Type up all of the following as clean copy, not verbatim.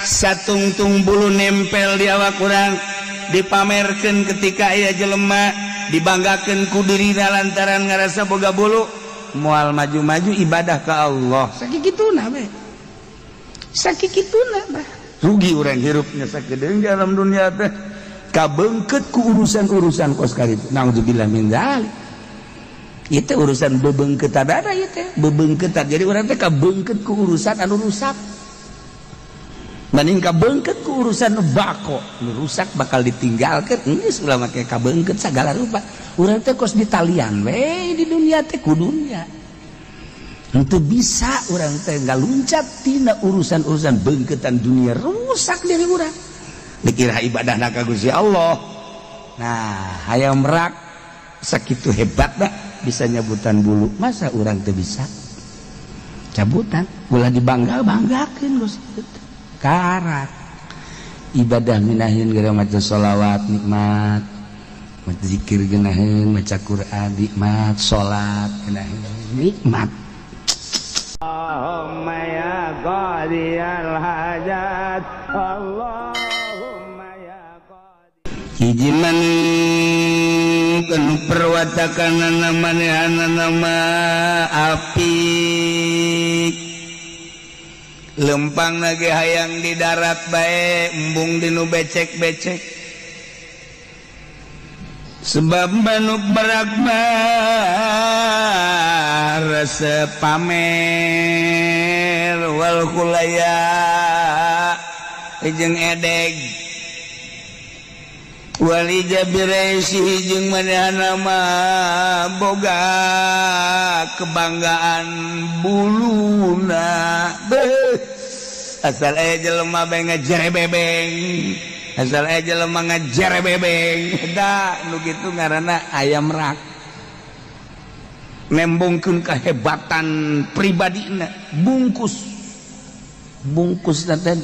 satungtung bulu nempel di awak kurang dipamerkan ketika ia jelema dibanggakan ku dirina lantaran ngarasa boga bulu moal maju-maju ibadah ke Allah sakituna be sakituna bah rugi urang hirupnya sakedeung dalam dunia teh kabeungkeut ku urusan-urusan kos karitu naudzubillah min dzalik ieu teh urusan bebeungkeutan ada ieu teh bebeungkeutan jadi urang teh kabeungkeut ku urusan anu rusak mending kabeungkeut ku urusan nu bako nu rusak bakal ditinggalkeun geus ulah make kabeungkeut sagala rupa urang teh kos di talian we di dunia teh kudunya henteu bisa urang teh ngaluncat tina urusan-urusan beungkeutan dunia rusak diri urang dikira ibadahna ka Gusti Allah nah hayang merak sakitu hebatna bisa nyabutan bulu masa urang teu bisa cabutan ulah dibangga-banggakeun Gusti karat ibadah minahin gara maca sholawat nikmat maca zikir geunaheun maca Quran nikmat salat geunaheun nikmat Allahumma ya qadiyal hajat Allahumma ya qadi hiji man kanu perwatakanana manehana nama api lempang lagi hayang di darat bae embung dinu becek-becek sebab manuk berakbar rasa pamer wal khulaya jeung edeg wali jabiraisi jeung manehana mah boga kebanggaan buluna asal aya jelema bae ngajerebebeng asal aya jelema ngajerebebeng da nu kitu ngaranna aya merak nembongkeun kahebatan pribadina bungkus teh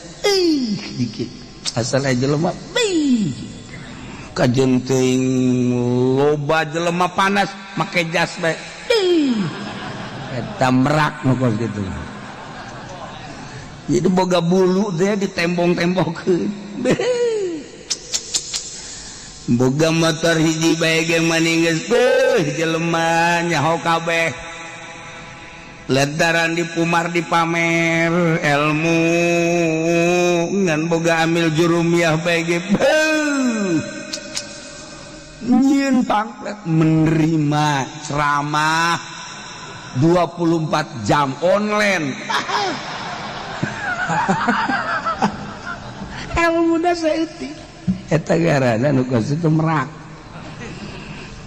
dikit asal aya jelema kajen teuing loba jelema panas make jas bae eta merak nu kos kitu jadi boga bulu teh ditembong-tembongkeun boga motor hiji bae ge maninggeus jelema nyaho kabeh lantaran dipumar dipamer ilmu ngan boga amil jurumiyah bae ge nyieun pangkat menerima ceramah 24 jam online ilmu da saeutik eta garana nu kos itu merak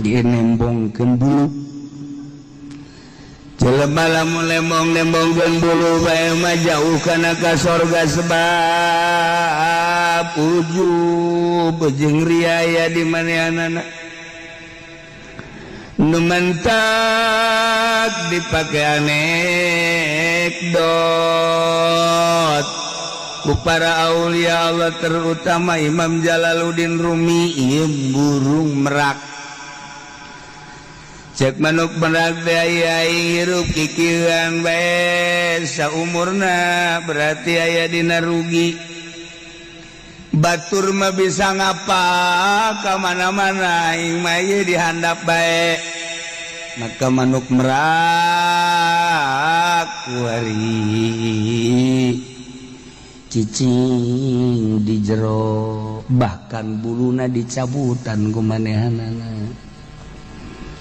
dinembongkeun bulu jelema lamun lembong-lembongkeun bulu bae mah jauh kana ka sorga sebab ujub jeung riaya di manehanana nu mentak dipake anekdot ku para aulia Allah terutama Imam Jalaluddin Rumi ieu burung merak cek manuk merak teh aya hirup kikieuan bae saumurna berarti aya dina rugi batur mah bisa ngapa ka mana-mana aing mah ieu dihandap bae maka manuk merak kuari cicing di jero bahkan buluna dicabutan ku manehanana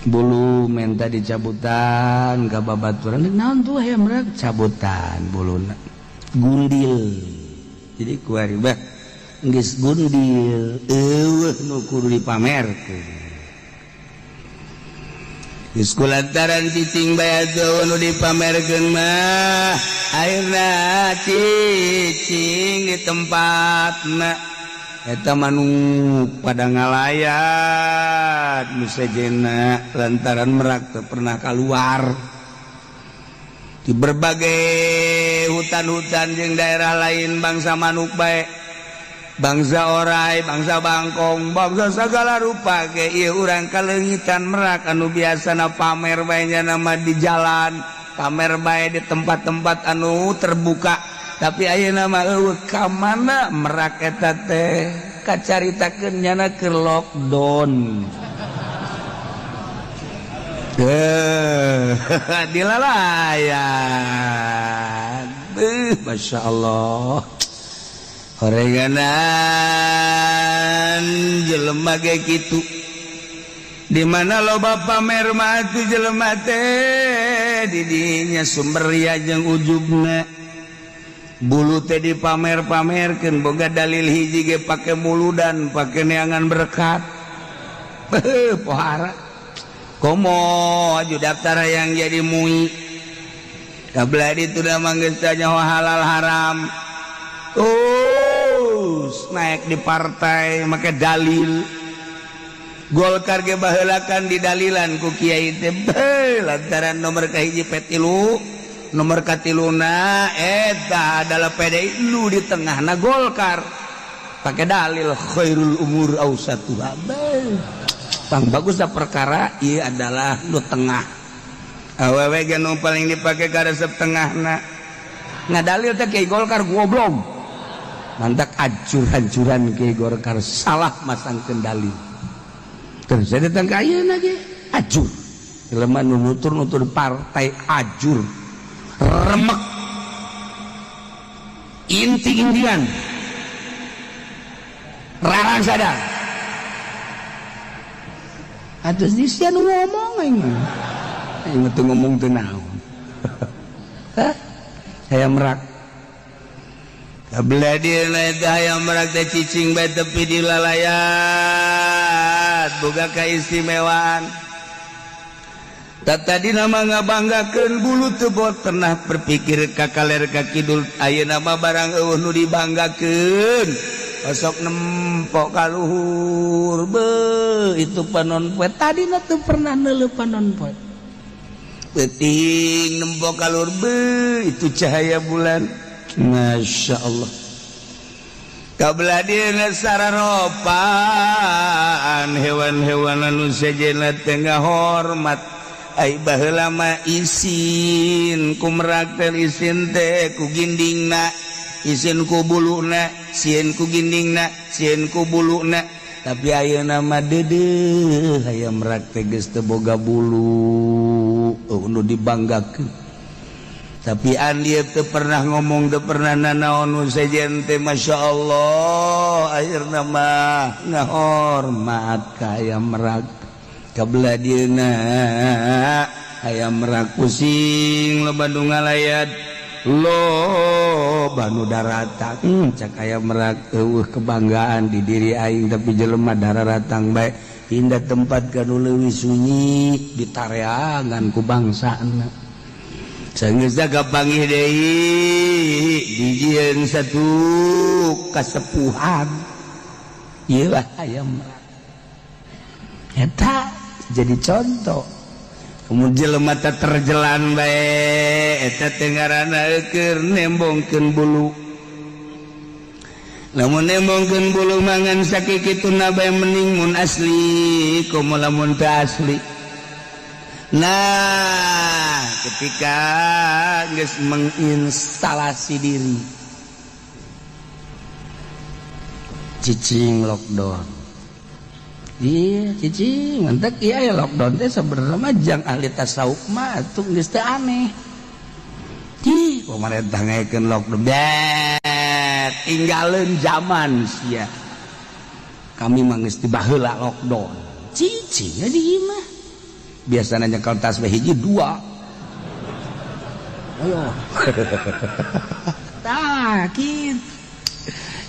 bulu menta dicabutan ka babaturan naon tuh aya merak cabutan buluna gundil jadi kuari bah geus gundil eueuh nu kudu dipamerkeun geus kulantaran cicing bae nu dipamerkeun mah ayeuna cicing di tempatna eta manuk pada ngalayat nu sejenna lantaran merak teu pernah keluar di berbagai hutan-hutan jeung daerah lain bangsa manuk bae bangsa orai, bangsa bangkong, bangsa segala rupa ge ieu urang kaleungitan merak anu biasana pamer bae nya nama di jalan pamer bae di tempat-tempat anu terbuka tapi ayeuna mah eueuh ka mana Merak eta teh kacaritakeun nyana keur lockdown. Dilalayan. Masya Allah. Horenganan jelema ge kitu. Di mana loba pamer mah atuh jelema teh di dinya sumber ria jeung ujubna. Bulu teh dipamer-pamerkeun boga dalil hiji ge pake muludan, pake neangan berkat. Pohara. Komo aju daftar yang jadi mui. Kabla itu dah manggil nyawa halal haram. Naik di partai make dalil. Golkar ge baheulakan di dalilan ku kiai teh lantaran nomor kahiji petilu, nomor katiluna eta adalah PDI lu di tengahna Golkar. Pakai dalil khairul umur ausatuha. Pang bagusnya perkara iya adalah lu tengah. Awewe ge nu paling dipake ka resep tengahna. Ngadalil teh Kiai Golkar goblok. Mantak hancur-hancuran Kiai Golkar salah masangkeun dalil. Terus saya datang ke ayeuna ge ajur. Jelema nu nutur-nutur partai ajur. Remek. Inti-intian. Rarang sadar. Atus di sian ngomong aing. Aing teu ngomong teu naon. Hah? Hayam Merak. Kabelah dieuna eta hayam Merak teh cicing bae tepi di lalayat, boga kaistimewaan. Tadi nama ngabanggakeun bulu teu pernah berpikir ka kaler ka kidul ayeuna mah barang eueuh nu dibanggakeun. Osok nempok kaluhur itu panon poe tadi teu pernah neuleuh panon poe penting nempok kaluhur itu cahaya bulan. Masya Allah. Kabelah dieuna sararopan hewan-hewan anu sejenna teh ngahormat ai baheula mah isin ku Merak teh isin teh ku gindingna isin ku buluna, sieun ku gindingna, sieun ku buluna. Tapi ayeuna mah deudeuh hayam Merak teh geus teu boga bulu, nu dibanggakeun. Tapi an dieu teu pernah ngomong, teu pernah nanaon nu sejen teh masyaallah. Akhirna mah ngahormat ka hayam Merak. Kabelah dieuna hayam Merak pusing loba nu ngalayat. Lo banu daratang cak hayam Merak eueuh kebanggaan di diri aing tapi jelema dararatang bae pindah tempat kanu leuwih sunyi ditareangan ku bangsana saeunggeus kapanggih deui dijieun satu kasepuhan ieu hayam Merak eta jadi contoh. Kemudian jelema teh terjelan bae eta teh ngaranna keur nembongkeun bulu. Lamun nembongkeun bulu mangan sakikituna bae mending mun asli komo lamun teu asli. Nah, ketika geus menginstalasi diri cicing lockdown. Iya cicing mantek iya ya lockdown teh sebenarnya mah jang ahli tasawuf mah atuh geus teu aneh. Di pamarentah ngaekeun lockdown bet tinggalin zaman sia. Kami mah geus tibaheula lockdown. Cicing di imah. Biasana nyekel tasbih hiji 2. Ayo. Tah kitu.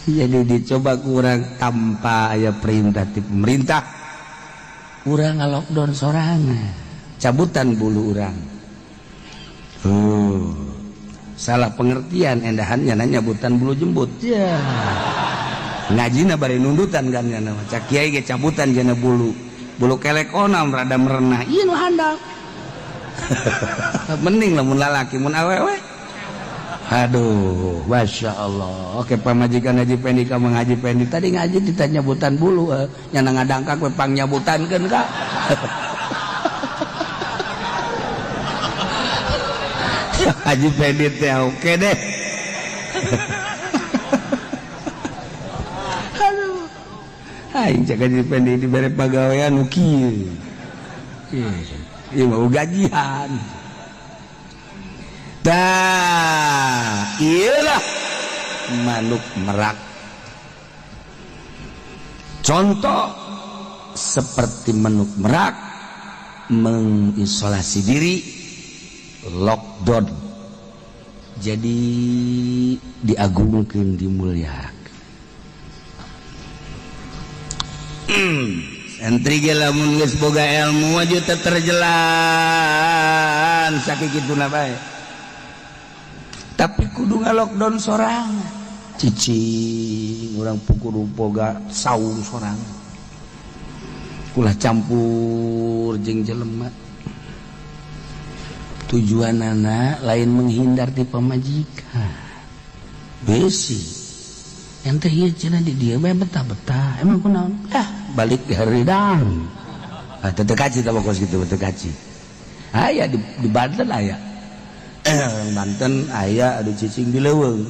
Jadi dicoba kurang tanpa aya perintah ti pemerintah urang ngalockdown sorangan cabutan bulu urang. Salah pengertian endahannya nanya nyabutan bulu jembut ya ngajina bari nundutan kan nya cak kiai ge cabutan jana bulu kelek onam rada merenah ieu nu handap. Mending lamun lalaki mun awewe. Aduh, Masya Allah. Oke pamajikan Haji Pendi ka Haji Pendi tadi ngaji ditanya nyabutan bulu nyana ngadangkak we pang nyabutankeun ka. Haji Pendi teh oke deh. Aduh. Aing cak jadi pendek dibere pagawean nu kieu. Ieu mau gajian. Tah, iyalah manuk merak. Contoh seperti manuk merak mengisolasi diri, lockdown. Jadi diagungkeun, dimuliakeun. Santri ge lamun geus boga ilmu aju teu terjelan sakikituna bae. Tapi kudu ngalockdown sorangan. Cicing urang kudu boga saung sorangan. Ulah campur jeung jelema. Tujuanana lain menghindar ti pamajikan. Besi. Ente ieu cenah di dieu bae betah-betah. Emang kunaon? Balik di haridang. Teu kaci tah pokos kitu teu kaci. Aya di Banten aya. Banten aya adu cicing di leuweung.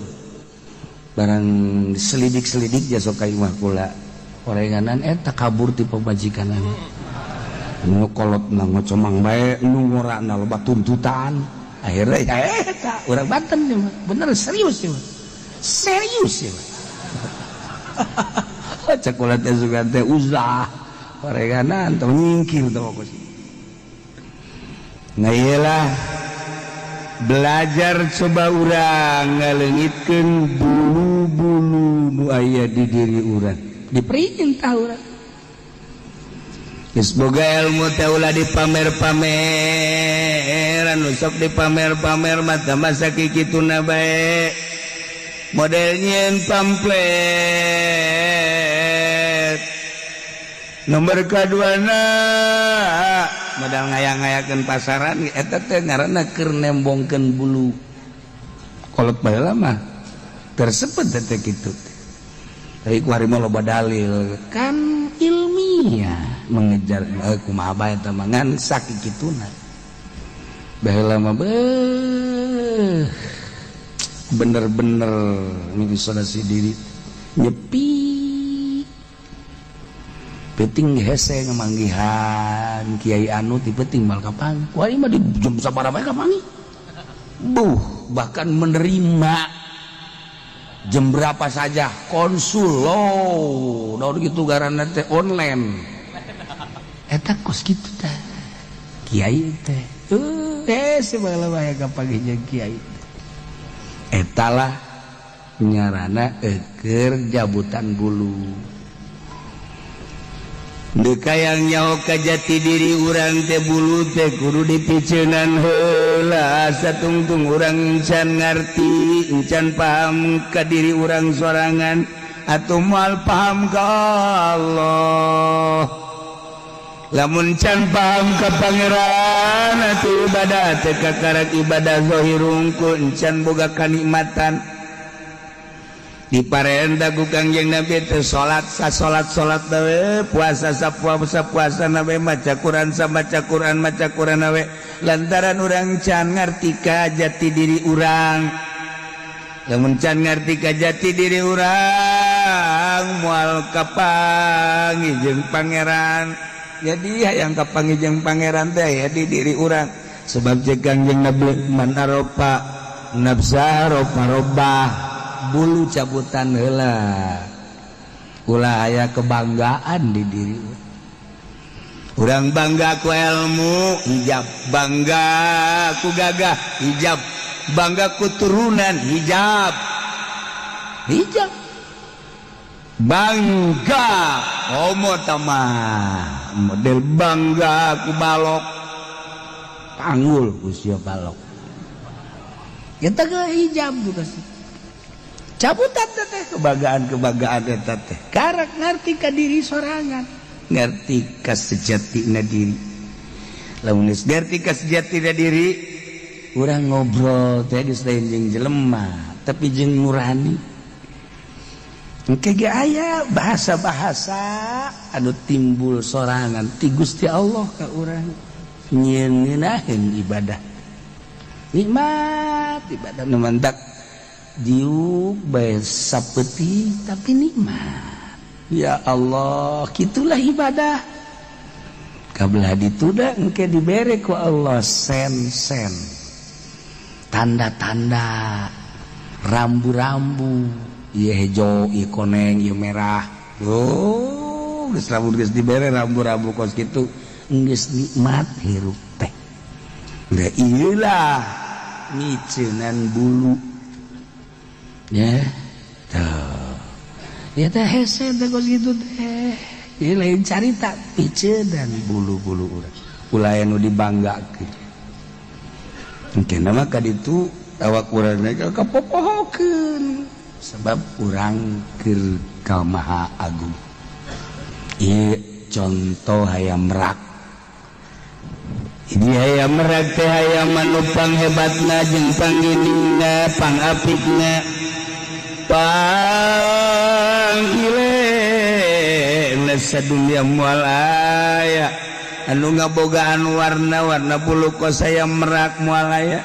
Barang selidik-selidik ja sok ka imah kula. Orenganan eta kabur ti pamajikanana. Nu kolotna ngocomang bae, nu ngorana loba tuntutan. Akhirnya eta urang Banten ieu mah. Bener serius ieu mah. Serius ieu mah. Cek kula teh sugan teh uzah. Orenganan teh nyingkir teh pokos. Nah iyalah belajar coba urang ngaleungitkeun bulu-bulu nu aya di diri urang. Diperintah urang. Geus boga ilmu teh ulah dipamer-pamer, anu sok dipamer-pamer mah teh masa kikituna bae. Model nyieun pamflet. Nomor kaduana modal ngayang-ngayakeun pasaran eta teh ngaranna keur nembongkeun bulu. Kolot baheula mah tersebut teh kitu. Tapi kuari mah loba dalil kan ilmiah mengejar kumaha bae eta mah ngan sakikituna. Baheula mah bener-bener mengisolasi diri nyepi. Penting hese ngamanggihan Kiai anu ti penting mal kapan. Kuari mah di jam sabaraha bae kapangi. Bahkan menerima jam berapa saja konsul loh. Daun gitu garanna teh online. Eta kos kitu teh. Kiai teh. Hese bae bae kapanginya Kiai. Eta lah nyarana keur jabutan bulu. Dekayang nyaho ka jati diri urang teh bulu teh kudu dipiceunan heula satungtung urang encan ngarti encan paham ka diri urang sorangan atuh moal paham ka Allah. Lamun can paham ka pangeran atuh ibadah teh kakarak ibadah zahir unggul encan boga kanikmatan. Diparenta ku Kangjeng Nabi teh salat salat we puasa puasa nawe maca Quran maca Quran nawe lantaran urang can ngarti ka jati diri urang. Lamun can ngarti ka jati diri urang moal kapangi jeung pangeran. Jadi hayang kapangi jeung pangeran teh aya di diri urang. Sebab jeung Kangjeng Nabi man aropa nafsa robah bulu cabutan heula. Ulah aya kebanggaan di diri urang. Bangga ku ilmu hijab, bangga ku gagah hijab, bangga ku turunan hijab. Bangga homo tamah model bangga ku balok panggul usia balok. Kita ke hijab juga sih. Cabutan teh kebanggaan eta teh karak ngarti ka diri sorangan, ngarti ka sejatina diri. Lamun geus ngarti ka sejatina diri urang ngobrol teh geus lain jeung jelema tapi jeung nurani. Engke ge aya bahasa-bahasa anu timbul sorangan ti Gusti Allah ka urang nyieun ibadah nikmat ibadah nu mantak diuk bae sapeuting tapi nikmat. Ya Allah, gitulah ibadah. Kabelah dituda engke dibere ku Allah sen-sen, tanda-tanda, rambu-rambu, ieu hejo, ieu koneng, ieu merah. Oh, geus lamun geus dibere rambu-rambu kos kitu, geus nikmat hirup teh. Da ieu lah miceunan bulu. Ya. Tuh. Ya teh hese teh kos kitu teh. Ieu lain carita miceunan bulu-bulu urang. Ulah anu dibanggakeun. Engke mah ka ditu awak urang teh kapopohokeun sebab urang keur ka Maha Agung. Ieu contoh hayam merak. Ini hayam merak teh hayam anu panghebatna jeung pangginingna, pangapitna, panggilena sadunya moal aya anu ngabogaan warna-warna bulu kos hayam merak moal aya.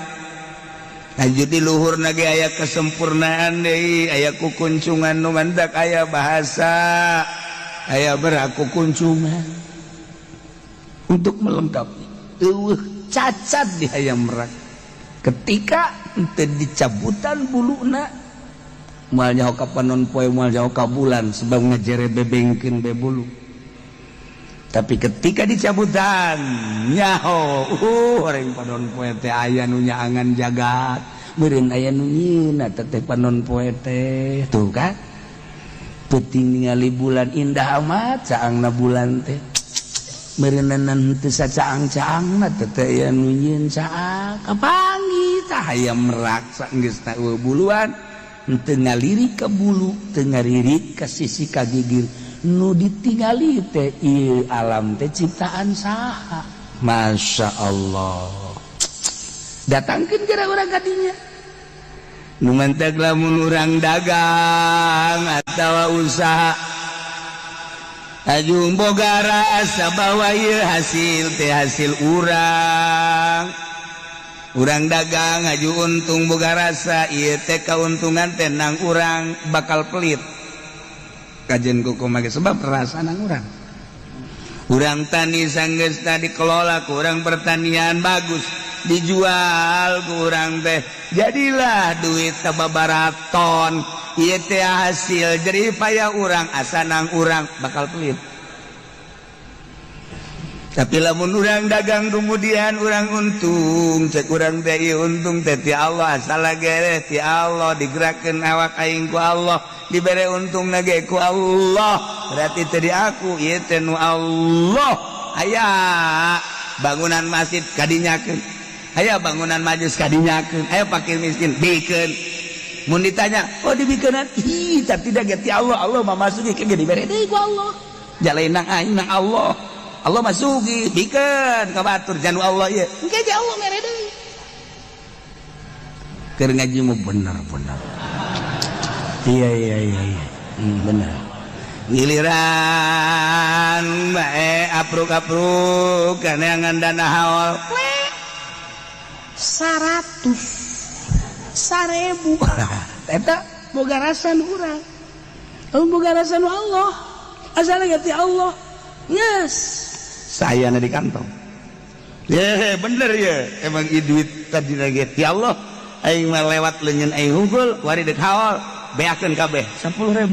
Aju di luhurna ge aya kesempurnaan deui, aya kukuncungan nu mandak aya bahasa, aya merak kukuncungan untuk melengkapi. Cacat di hayam merak ketika ente dicabutan buluna moal nyaho ka panon poe, moal nyaho ka bulan sebab ngajere bebengkeun be bulu. Tapi ketika dicabutan nyaho horeng panon poe teh aya nu nyaangan jagat, meureun aya nu nyieunna teh panon poe teh. Tuh kan peuting ningali bulan indah amat caangna bulan teh. Merenang teu sacaang-caangna teh aya nu nyieun caang kapangi tah hayam merak saenggeusna eueuh buluan teu ngalirik ka bulu, teu ngalirik ka sisi ka gigir. Nu ditingali teh ieu alam teh ciptaan saha? Masya Allah. Datangkeun geura urang ka dinya. Nu mantek lamun urang dagang atawa usaha aju boga rasa bahwa ieu hasil teh hasil urang. Urang dagang aju untung boga rasa ieu teh kauntungan teh nang urang bakal pelit. Kajen kumaha ge sebab rasa nang urang. Urang tani sanggeusna dikelola ku urang pertanian bagus, dijual ku urang teh jadilah duit sababaraha ton. Ieu teh hasil jerih payah urang, asa nang urang bakal pelit. Tapi lamun urang dagang kemudian urang untung, cek urang teh ieu untung teh ti Allah, asal ge ti Allah, digerakkeun awak aing ku Allah, dibere untung ge ku Allah. Berarti teh di aku, ieu teh nu Allah. Aya bangunan masjid kadinyakeun, aya bangunan majlis kadinyakeun, aya fakir miskin bikeun. Mun ditanya, oh dibikeunnan, ih tapi tidak ge ti Allah, Allah mah masuki ke dibere deui ku Allah. Jalain nang aing nang Allah. Allah masuki bikeun ka batur janu Allah ieu. Engke ge Allah mere deui. Keur ngaji mah bener. Iya. Bener. Giliran bae apruk-apruk kana ngandana haol. 100.000 eta boga rasa nu urang. Boga rasa nu Allah. Asal ge ti Allah. Yes, saya di kantong. Ya bener ya, emang duit tadi lagi ti Allah. Aing mah lewat leunyeun aing hungkul, wari deuk haol, beakeun kabeh 10.000.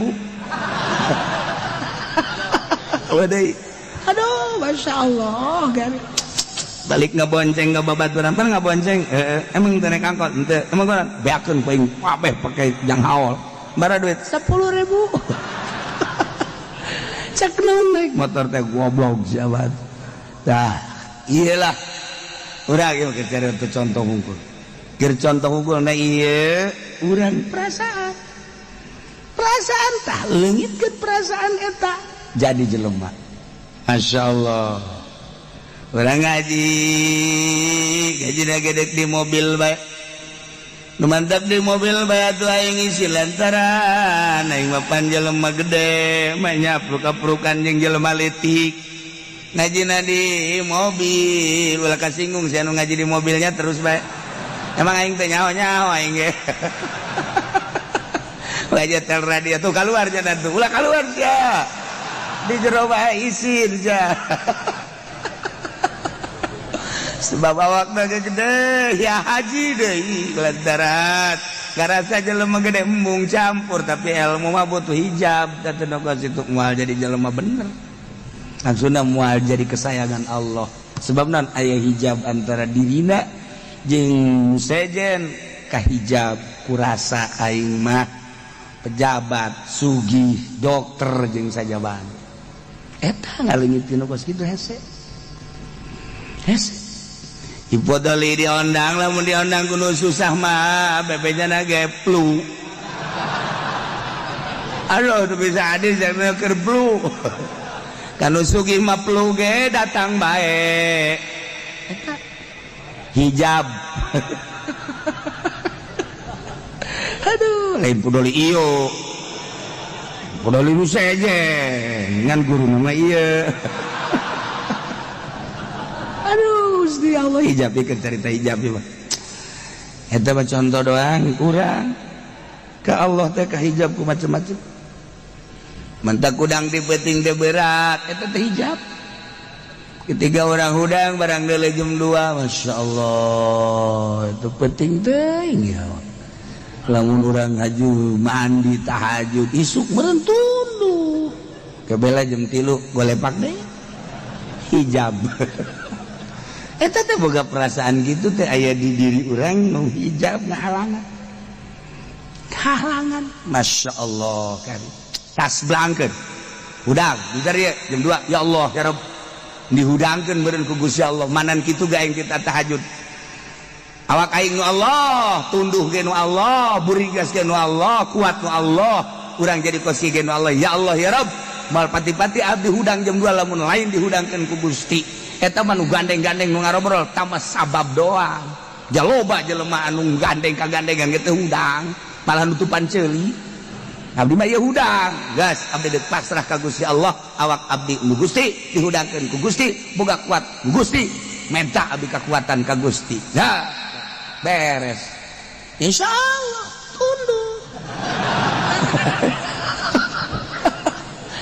Wadai. Aduh, masya Allah, gari. Balik ngabonceng ka babaturan, pan ngabonceng. Emang teu naik angkot, henteu. Emang gua beakeun paling kabeh pake jang haol. Bara duit 10.000. Cek naik motor teh goblok jabat. Tah, iyalah. Urang ieu keur cari contoh hungkul. Keur contoh hungkul na ieu urang perasaan. Perasaan tah leungitkeun perasaan eta jadi jelema. Masyaallah. Urang ngaji, gajina gedek di mobil bae. Nu mantap di mobil bae atuh aing ngisi lantaran aing mah pan jelema gede mah nyapruk-aprukan jeung jelema leutik. Ngajina di mobil ulah kasinggung si anu ngaji di mobilnya terus bae. Emang aing teh nyaho-nyaho aing ge. aja tel radio tuh keluarnya nanti ulah keluar ya di jero bae isin ja sebab awakna gede ya haji deui lantaran garasa jelema gede embung campur tapi ilmu mah butuh hijab teu nongkos itu moal jadi jelema bener langsungna moal jadi kesayangan Allah sebab naon aya hijab antara dirina jeung sejen ka hijab kurasa aing mah pejabat sugih dokter jeung sajaban eta ngaleungitkeun kos kitu hese hipodoli diondang lamun diondang kudu susah mah bebejana ge flu aduh teu bisa hadis jangan keur flu kanu sugih mah flu ge datang bae eta hijab aduh lain podoli iyo podoli nu sejen ngan guru nama iya aduh Gusti Allah hijab ieu cerita hijab ieu mah eta mah contoh doang kurang ka Allah teh ka hijab ku macam-macam mentak udang di peuting teh berat eta teh hijab ketika orang hudang barang deuleu jam 2 Masya Allah itu penting teuing ya lamun urang haju mandi tahajud isuk meureun tunduh kebela jam 3 golepak deui hijab eta teh boga perasaan gitu teh aya di diri urang nu hijab ngahalangan Masya Allah kan tas blangkeun hudang bentar ya jam 2 ya Allah ya Rabb dihudangkeun beureun ku Gusti Allah manan kitu ga aing kita tahajud awak aing nu Allah tunduh ge nu Allah burigas ge nu Allah kuat nu Allah urang jadi kosi ge nu Allah ya Allah ya Rabb mal pati-pati abdi hudang jam 2 lamun lain dihudangkeun ku Gusti eta mah nu gandeng-gandeng nu ngarobrol tambah sabab doang jaloba jelema anu gandeng kagandengan ge teu hudang malah nutupan ceuli abdi mah ieu hudang gas abdi deuk pasrah ka Gusti Allah awak abdi nu Gusti dihudangkeun ku Gusti boga kuat ku Gusti menta abdi kekuatan ka Gusti nah beres insyaallah tunduk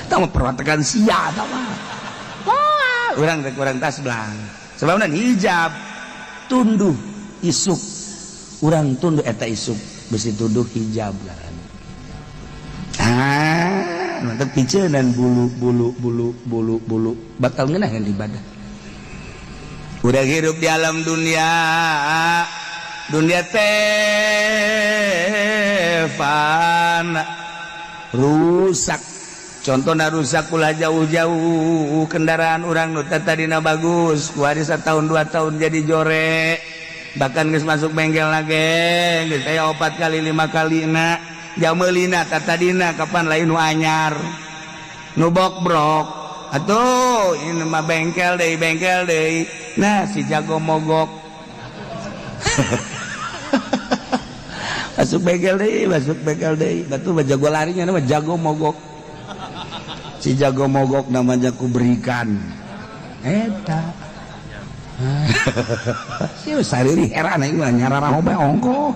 tama perwatakan sia tama wah urang rek urang tas blang sebabna hijab tunduh isuk urang tunduh eta isuk besi tunduh hijab ngaran mantap piceunnan bulu bakal ngeunaheun ibadah urang hirup di alam dunia teh fana rusak contohna rusak ulah jauh-jauh kendaraan urang nu tadina bagus ku hari 1 tahun 2 tahun jadi jore bahkan geus masuk bengkel lagi geus aya 4 kali 5 kali na jameulina tadina kapan lain nu anyar nu bok-brok atuh ini mah bengkel deui nah si jago mogok masuk bengkel deui batu jago larinya nama jago mogok si jago mogok namanya ku berikan eta si sariri heran aing mah nyararah obe ongko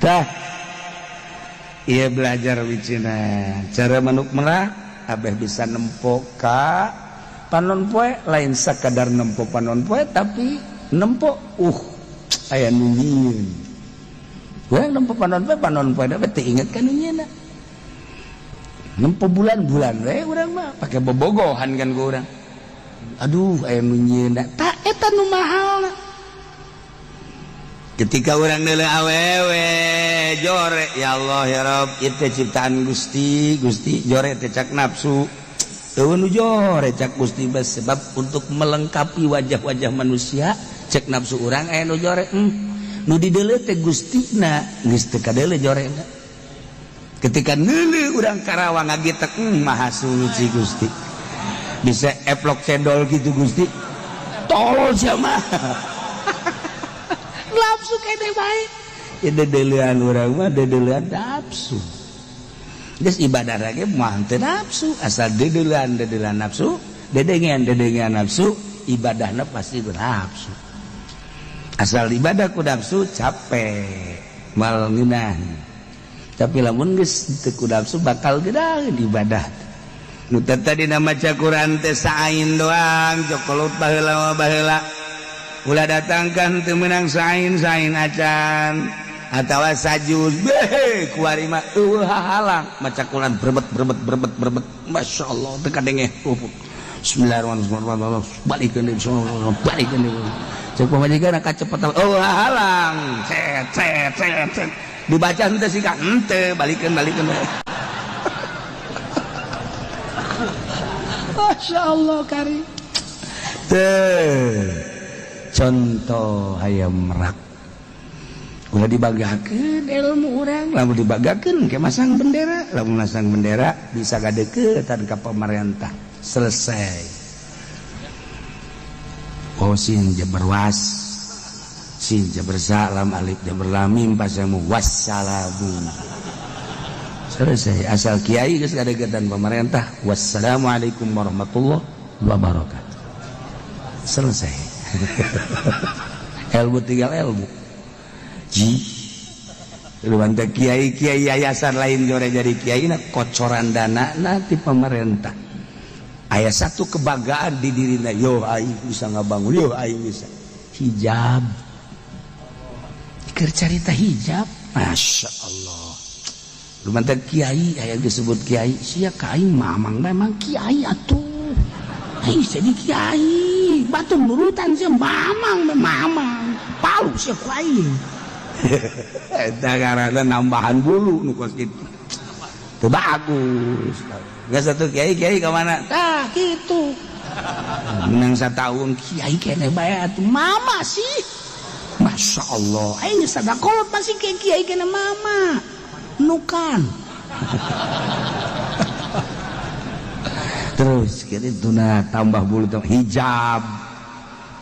tah iya belajar wicina cara manuk merah abeh bisa nempo ka panon poe lain sakadar nempo panon poe tapi nempo aya nu nyieun urang nempo panon poe da teu inget ka nu nyieunna nempo bulan-bulan we urang mah pake bobogohan kan ku urang aduh aya nu nyieunna tah eta nu mahalna ketika urang deuleu awewe jore ya Allah ya Rabb ieu teh ciptaan Gusti jore teh cak nafsu teu nu jore cak Gusti bes sebab untuk melengkapi wajah-wajah manusia cek nafsu urang aya nu jore nu dideuleu teh Gustina geus teu kadeuleu jorena ketika neuleuh urang Karawang ngagitek maha suci Gusti bisa eplok cendol gitu Gusti tolol sia mah nafsu kene bae ya dedeleuan urang mah dedeleuan nafsu geus ibadah lagi mah teu nafsu asal dedeleuan nafsu dedengan nafsu ibadahna pasti bernafsu asal ibadah ku nafsu capek mal ngeunah tapi lamun geus teu nafsu bakal gedaheun ibadah nu tadi maca Quran teh sain doang cokolot baheula ulah datangkan teu meunang sain acan atawa sajud beh kuari mah halang maca Quran berbet masyaallah teu kadenge bismillahirrahmanirrahim balikeun cek pamajikan kacepetan halang cet dibaca henteu sih ka henteu balikeun masyaallah kari teu contoh hayam merak ulah dibagakeun ilmu urang lamun dibagakeun ke masang bendera lamun masang bendera bisa gadeukeun ka pemerintah selesai sin jabar was sin jabar salam alif jabar lam mim pasamu wassalamu selesai asal kiai geus gadeukeun pemerintah wassalamualaikum warahmatullahi wabarakatuh selesai ilmu tinggal ilmu ji luan teh kiai yayasan lain jore jadi kiai na kocoran dana nanti pemerintah aya satu kebanggaan di dirina yo aing bisa ngabangun yo aing bisa hijab keur carita hijab masya Allah luan teh kiai aya disebut kiai sia ka aing mamang memang kiai atuh aing jadi kiai batu nurutan sia mamang palu sia ku aing eta ngaranna nambahan bulu nu kos kitu teu bagus geus satu kiai ka mana tah kitu menang satahun kiai keneh bae atuh mama sih masya Allah aing sadakolot masih kiai keneh mama nukan terus kitu na tambah bulu hijab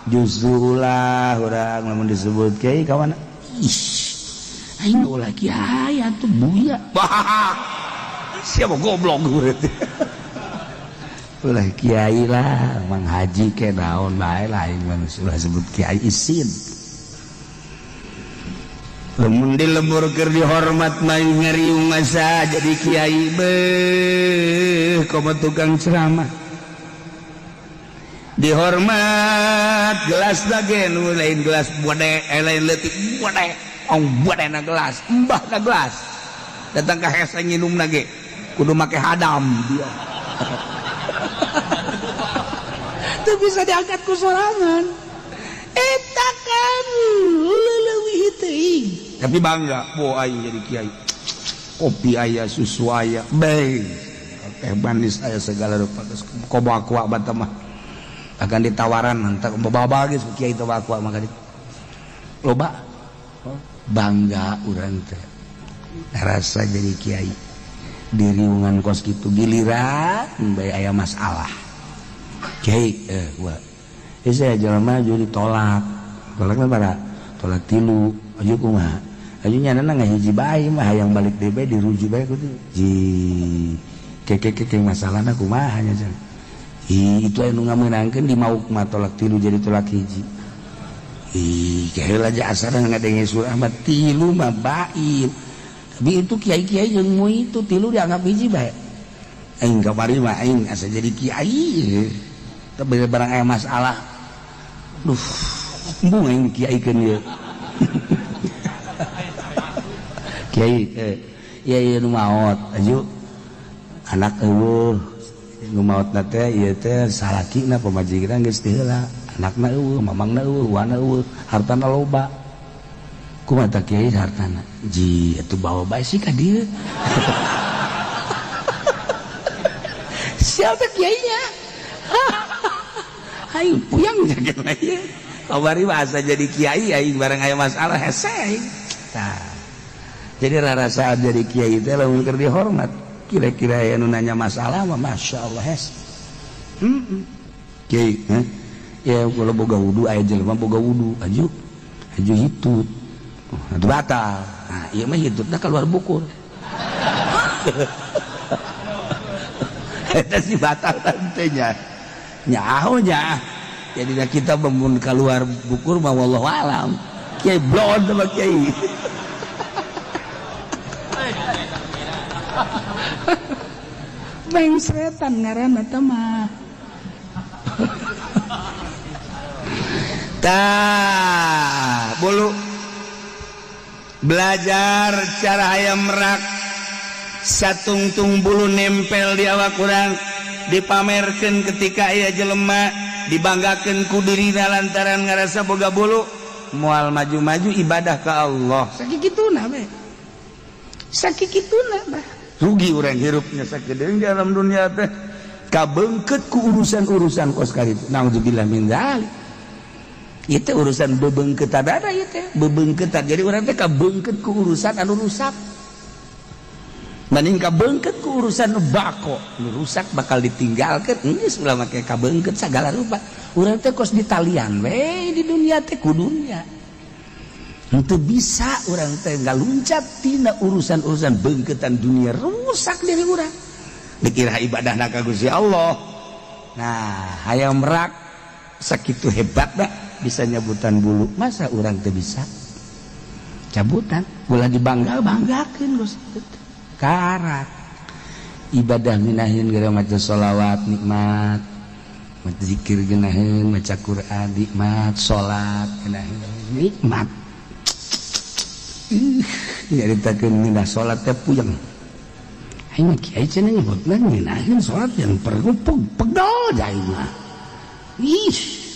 justru lah urang lamun disebut kiai ka mana aing ulah kiai atuh buya siapa goblok ulah kiai lah mang haji ke naon bae lah aing mah ulah sebut kiai isin lamun dilembur keur dihormat mah ngariung masa jadi kiai beuh komo tukang ceramah dihormat gelas dage nu lain gelas bode lain leutik bode ong bode na gelas embah na gelas datang ka hese nginum nage kudu make hadam dia teu bisa diangkat ku sorangan eta kan leuwih teuing tapi bangga bo aing jadi kiai kopi aya susu aya bae teh manis aya segala rupa koba kuat bata mah akan ditawaran entar bawa geus kiai teh bawa kuat maka loba bangga urang teh rasa jadi kiai di riungan kos kitu giliran bae aya masalah kiai gua saya jelema aju ditolak tolakna bara tolak 3 aju kumaha aju nyanana ngahiji bae mah hayang balik deui bae diruju bae kudu ji keke masalahna kumaha nya cenah itu anu ngameunangkeun di mauk mah tolak 3 jadi tolak hiji kaheula aja asarna ngadenge surah mah 3 mah baik tapi itu kiai-kiai jeung mu itu 3 dianggap hiji bae aing kamari mah aing asa jadi kiai tapi barang aya masalah duh embung aing kiaikeun ieu kiai ieu nu maot aju anak eueuh nu maotna teh ieu teh salakina pamajikan geus teu heula anakna eueuh mamangna eueuh wana eueuh hartana loba kumaha tah kiai hartana ji atuh bawa bae sih ka dieu siapa kiainya aing puyang jagetna ieu kabari bahasa jadi kiai aing barang aya masalah hese tah jadi rarasaan jadi kiai teh lamun keur dihormat kira-kira aya nu nanya masalah mah masyaallah hese kiai ya kalau boga wudu aya jelema boga wudu aju hitut atuh batal nah ieu mah hitutna keluar bukur eta si batal teh nya nyaho nya jadi kita mun keluar bukur mah wallahu alam kiai blon sama kiai mengsretan ngaranna teh mah. Tah, bulu belajar cara hayam merak satungtung bulu nempel di awak urang dipamerkeun ketika aya jelema dibanggakeun ku dirina lantaran ngarasa boga bulu moal maju-maju ibadah ka Allah sakikituna we sakikituna bah rugi urang hirupnya sakideung di alam dunia teh kabeungkeut ku urusan-urusan kos kaditu naudzubillah min dzalik. Itu urusan bebeungkeutan ada ieu teh bebeungkeutan jadi urang teh kabeungkeut ku urusan anu rusak mending kabeungkeut ku urusan nu bako nu rusak bakal ditinggalkeun geus ulah make kabeungkeut sagala rupa urang teh kos ditalian we di dunia teh ku dunia henteu bisa urang teh ngaluncat tina urusan-urusan beungkeutan dunia rusak diri urang dikira ibadahna ka Gusti Allah. Nah hayang merak sakitu hebatna bisa nyabutan bulu masa orang teu bisa cabutan ulah dibanggakeun Gusti karak ibadah minahin gara maca sholawat nikmat maca zikir geunaheun maca Quran nikmat salat geunaheun nikmat nyaritakeun minah salat teh puyeng aing mah kiai cenah nyebutna minahin salat yang perlu pegel jai mah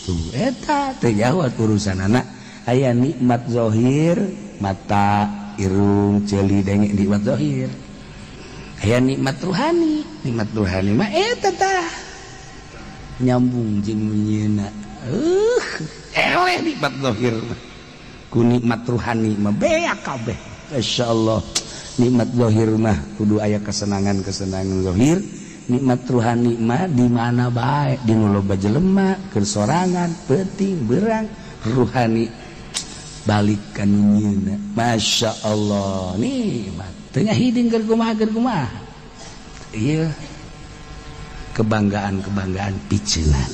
tuh eta teh jawab urusan anak aya nikmat zahir mata irung ceuli denge nikmat zahir aya nikmat ruhani mah eta tah nyambung jeung nyieuna eleh nikmat zahir ku nikmat ruhani mah beak kabeh masyaallah nikmat zahir mah kudu aya kesenangan zahir nikmat ruhani mah di mana bae di nu loba jelema keur sorangan penting berang ruhani balik ka nyieuna masyaallah nikmat teu ngahiding keur kumaha ieu kebanggaan piceunan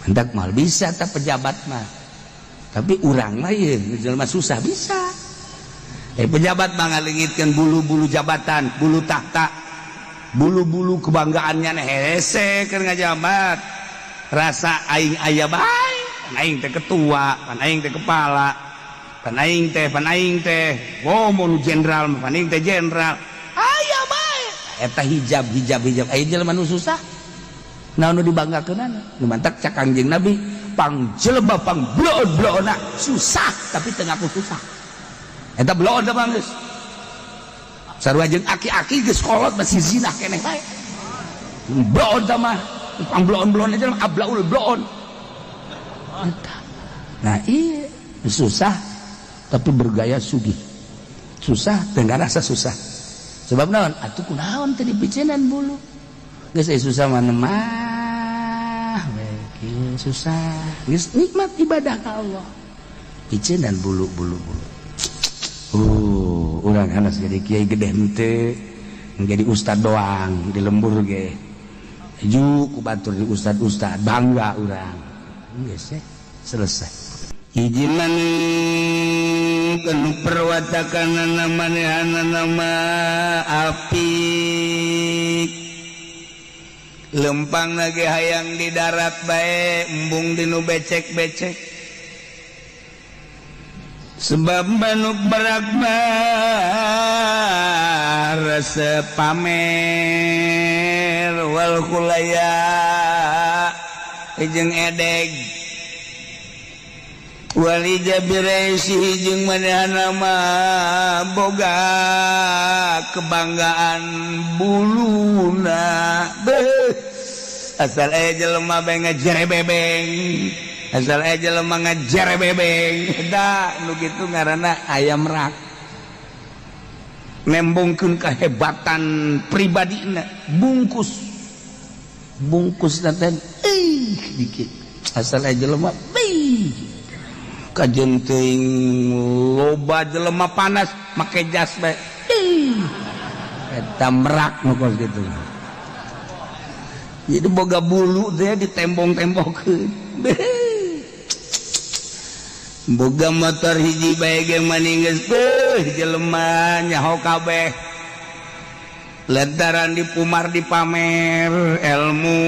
hendak mal bisa ta pejabat mah tapi urang mah ieu jelema susah bisa pejabat mah ngalingitkeun bulu-bulu jabatan bulu tahta bulu-bulu kebanggaannya hese keur ngajabat rasa aing aya bae pan aing teh ketua pan aing teh kepala pan aing teh mun jenderal pan aing teh jenderal aya bae eta hijab aya jelema nu susah naon nu dibanggakeunana nu mantak cak Kangjeng Nabi pang jelema pang bloon-bloona susah tapi teu ngaku susah eta bloon teh Bang geus sarua jeung aki-aki geus kolot masih zina keneh bae. Bloon tah mah, pang bloon-bloon aja mah ablaul bloon. Nah, iya susah tapi bergaya sugih. Susah teu ngarasa susah. Sebab naon? Atuh kunaon teh dipiceunan bulu. Geus susah mah mah we susah. Geus nikmat ibadah ka Allah. Piceunan bulu-bulu. Urang hanas jadi kiai gede henteu menjadi ustad doang di lembur ge ju ku batur di ustad bangga urang geus selesai hiji man kanu perwatakanana manehana nama apik lempang lagi hayang di darat bae embung dinu becek-becek sebab manuk berakbar rasa pamer wal khulaya jeung edeg wali jabiraisi jeung manehana mah boga kebanggaan buluna asal jelema bae ngajerebebeng asal aja lemah ngajar bebeng da nu kitu ngaranna ayam rak nembongkeun kahebatan pribadina bungkus teh dikit asal aja lemah kajen teuing loba jelema panas make jas bae eta merak nu kos kitu jadi boga bulu teh ditembong-tembongkeun boga motor hiji bae ge maninggeus teh jelema nyaho kabeh lantaran dipumar dipamer ilmu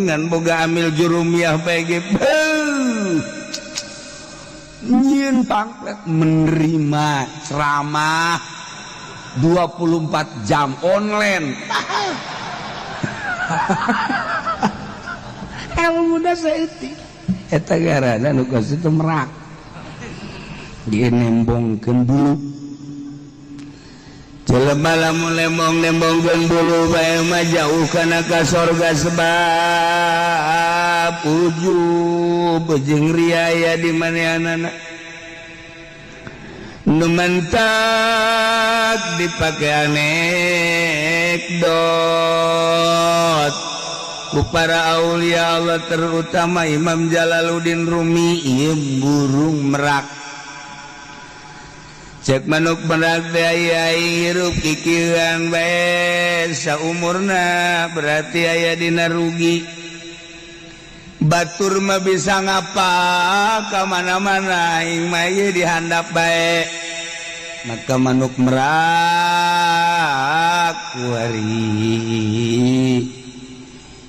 ngan boga amil jurumiyah bagi nyin panglet menerima ceramah 24 jam online ilmu da saeutik eta garana nu geus itu merak dienembongkeun bulu jelema lamun lembong-lembongkeun bulu bae mah jauh kana ka sorga sebab ujub jeung riaya di manehanana nu mentak dipake anekdot ku para aulia Allah terutama Imam Jalaluddin Rumi ieu burung merak cek manuk merak teh aya hirup kikieuan bae saumurna berarti aya dina rugi batur mah bisa ngapa ka mana-mana aing mah ieu dihandap bae maka manuk merak kuari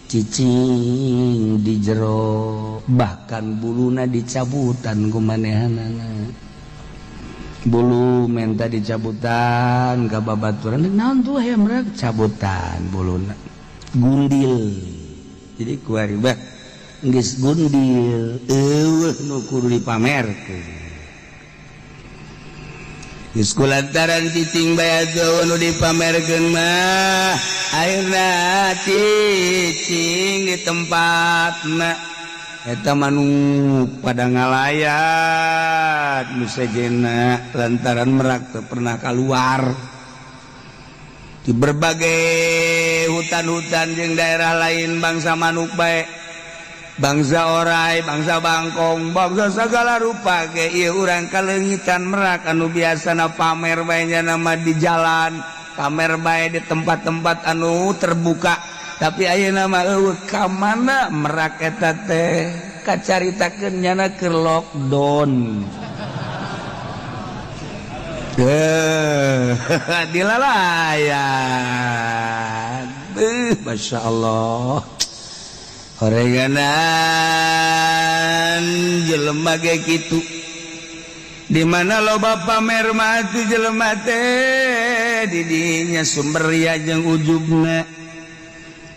cicing di jero bahkan buluna dicabutan ku manehanana bulu menta dicabutan ka babaturan naon tuh aya merak cabutan buluna gundil jadi kuari bah geus gundil eueuh nu kudu dipamerkeun geus kulantaran cicing bae nu dipamerkeun mah ayeuna cicing di tempatna eta manuk pada ngalayat nu sejenna lantaran merak teu pernah keluar di berbagai hutan-hutan jeung daerah lain bangsa manuk bae bangsa orai bangsa bangkong bangsa segala rupa ge ieu urang kaleungitan merak anu biasana pamer bae nya nama di jalan pamer bae di tempat-tempat anu terbuka tapi ayeuna mah eueuh ka mana merak eta teh kacaritakeun nyana keur lockdown dilalayan Masya Allah horenganan jelema ge kitu di mana loba pamer mah tu jelema teh di dinya sumber ria jeung ujubna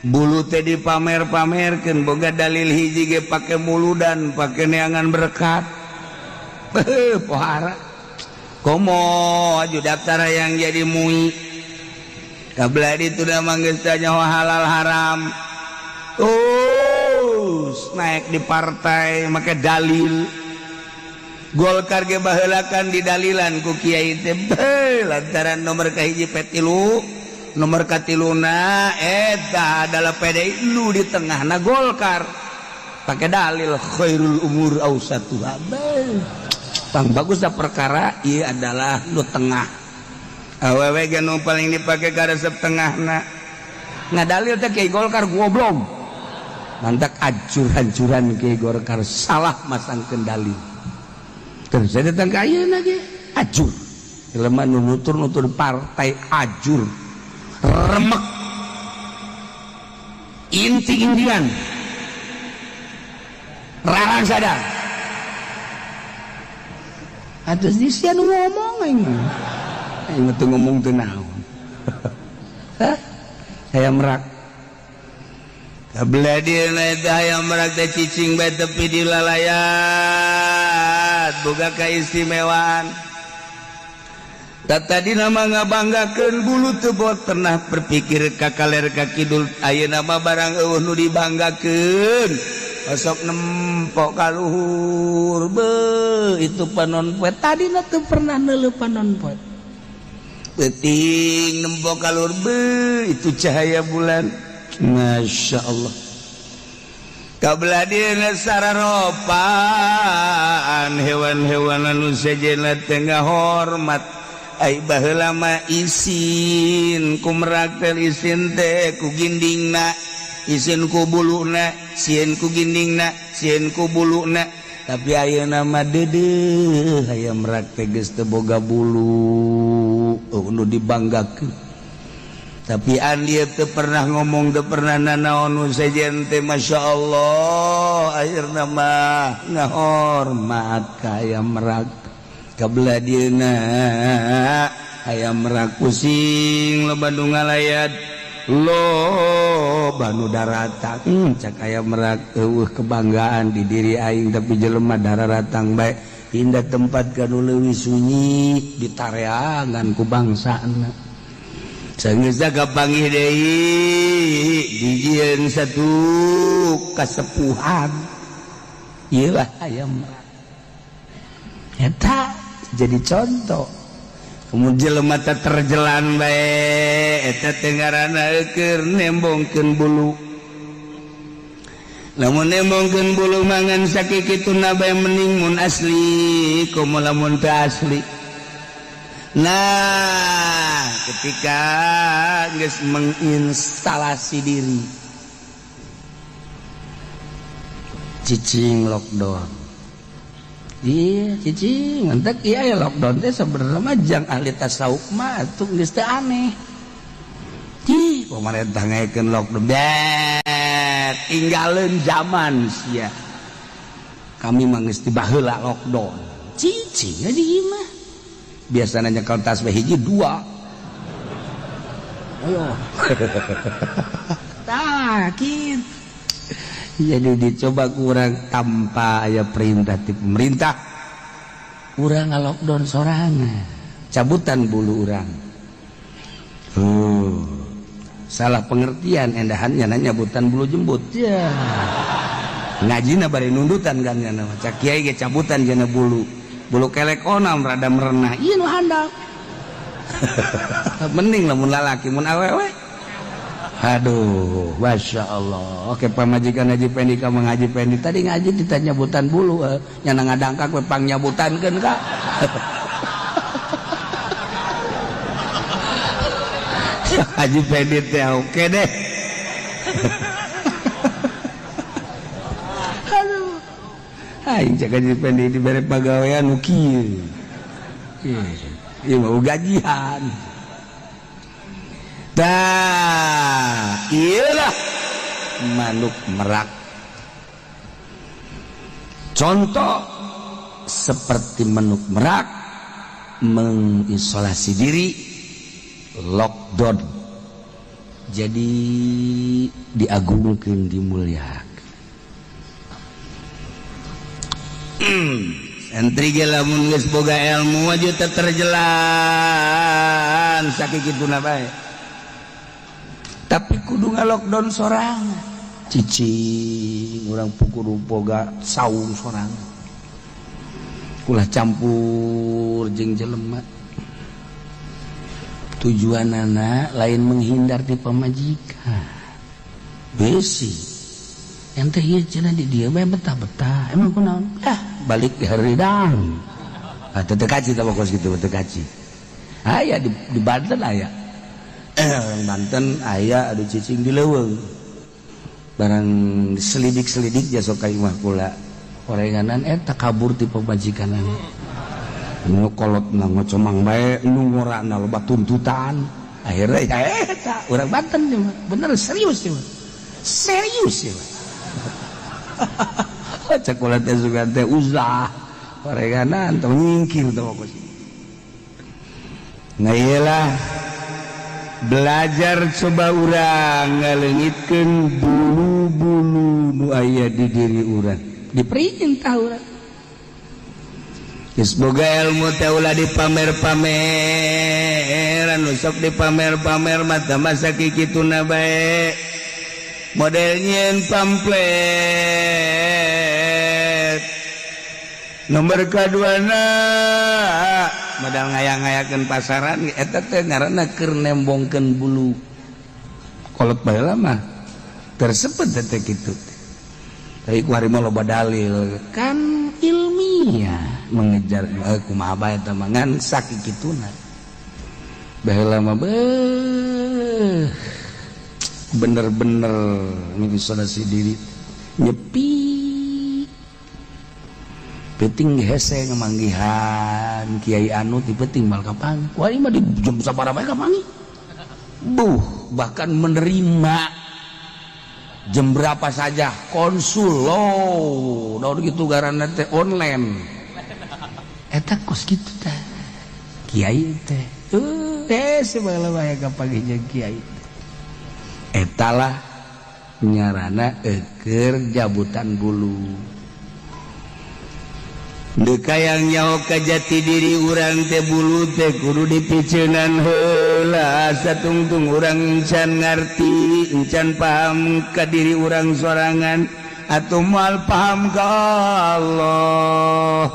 bulu teh dipamer-pamerkeun boga dalil hiji ge pake muludan pake neangan berkat pohara komo aju daftar yang jadi mui kabladi itu dah manggeus nyawa halal haram naik di partai make dalil Golkar ge baheulakan di dalilan ku kiai teh lantaran nomor kahiji petilu nomor katiluna eta adalah PDI lu di tengahna Golkar pakai dalil khairul umur ausatuha tang bagusna perkara ieu adalah lu tengah awewe ge nu paling dipake ka resep tengahna ngadalil teh kiai Golkar goblok mantak ajur-hajuran kiai Golkar salah masangkeun dalil terus saya datang ke ayeuna ge ajur jelema nu nutur-nutur partai ajur remek inti-intian rarang sadar atus disian ngomong aing teu ngomong teu naon hayam merak kabladieuna eta hayam merak teh cicing bae tepi di lalayat boga kaistimewaan tadi nama ngabanggakeun bulu teu pernah berpikir ka kaler ka kidul ayeuna mah barang eueuh nu dibanggakeun osok nempok ka luhur itu panon poe tadina teu pernah neuleuh panon poe peuting nempok ka luhur itu cahaya bulan Masya Allah kabladieuna sararopan hewan-hewan anu sejenna teh ngahormat ai baheula mah isin ku merak teh isin teh ku gindingna isin ku buluna sieun ku gindingna sieun ku buluna tapi ayeuna mah deudeuh aya merak teh geus teu boga bulu nu dibanggakeun tapi dia teu pernah ngomong teu pernah nanaon sajen teh Masya Allah akhirna mah ngahormat ka aya merak kabelah dieuna aya merak pusing loba nu ngalayat loba nu daratang cak aya merak eueuh kebanggaan di diri aing tapi jelema dararatang bae indah tempat kanu leuwih sunyi ditareangan ku bangsana Sanggeus kapanggih deui dijieun satu kasepuhan ieu lah aya merak eta jadi contoh kemudian jelema teh terjelan bae eta teh ngaranna keur nembongkeun bulu lamun nembongkeun bulu mangan sakikituna bae mending mun asli komo lamun teu asli. Nah ketika geus menginstalasi diri cicing lockdown iya cicing entek iya ya lockdown teh sebenarnya mah jang ahli tasawuf mah atuh geus teu aneh pemerintah ngaekeun lockdown bet tinggalin zaman sia kami mah geus tiba heula lockdown cicing aja mah biasanya nyekel tas hiji dua ayo takit jadi dicoba kurang tanpa aya perintah ti pemerintah urang ngalockdown sorangan cabutan bulu urang salah pengertian endahannya nanya butan bulu jembut ya ngajina bari nundutan kan nya cak kiai ge cabutan jana bulu kelek onam rada merenah iya nu handap mending lamun lalaki mun awewe aduh Masya Allah oke pamajikan Haji Pendi kamu ngaji Pendi tadi ngaji ditanya butan bulu nyana ngadangkak we pang nyabutankeun ka Haji Pendi teh oke deh aing cek Haji Pendi dibere pagawean nu kieu ieu mah gajian tah ieu lah manuk merak contoh seperti manuk merak mengisolasi diri lockdown jadi diagungkeun dimuliakeun santri ge lamun geus boga ilmu aja teu terjelan sakikituna bae tapi kudu ngalockdown sorangan cicing urang kudu boga saung sorangan ulah campur jeung jelema tujuanana lain menghindar di pamajikan besi ente ieu cenah di dieu bae betah-betah emang kunaon balik di haridang teu kaji tah pokos kitu teu kaji aya di Banten aya Banten aya adu cicing di leuweung barang selidik-selidik ja sok ka imah pula orenganan eta kabur ti pamajikanana nu kolotna ngocomang bae nu ngorana loba tuntutan akhirnya ya eta urang Banten mah bener serius mah serius mah cek ulah teh sugan teh usah orenganan tong nyingkir teh pokos nah iyalah belajar coba urang ngaleungitkeun bulu-bulu nu aya di diri urang diperintah urang geus boga ilmu teh ulah dipamer-pamer anu sok dipamer-pamer mah tah masa kikituna bae model nyieun pamflet nomor kaduana modal ngayang-ngayakeun pasaran eta teh ngaranna keur nembongkeun bulu kolot baheula mah tersebut teh kitu tapi kuari mah loba dalil kan ilmiah mengejar kumaha bae eta mah ngan sakikituna baheula mah bener-bener mengisolasi diri nyepi penting hese ngemanggihan kiai anu ti penting mal kapan kuari mah di jam sabaraha bae kapangi bahkan menerima jam berapa saja konsul loh daun gitu garanna teh online eta kos gitu teh kiai teh sebala bae kapage jeung kiai eta lah nyarana eukeur jabutan bulu dekayang nyaho ka jati diri urang teh bulu teh kudu dipiceunan heula satungtung urang encan ngarti encan paham ka diri urang sorangan atuh moal paham ka Allah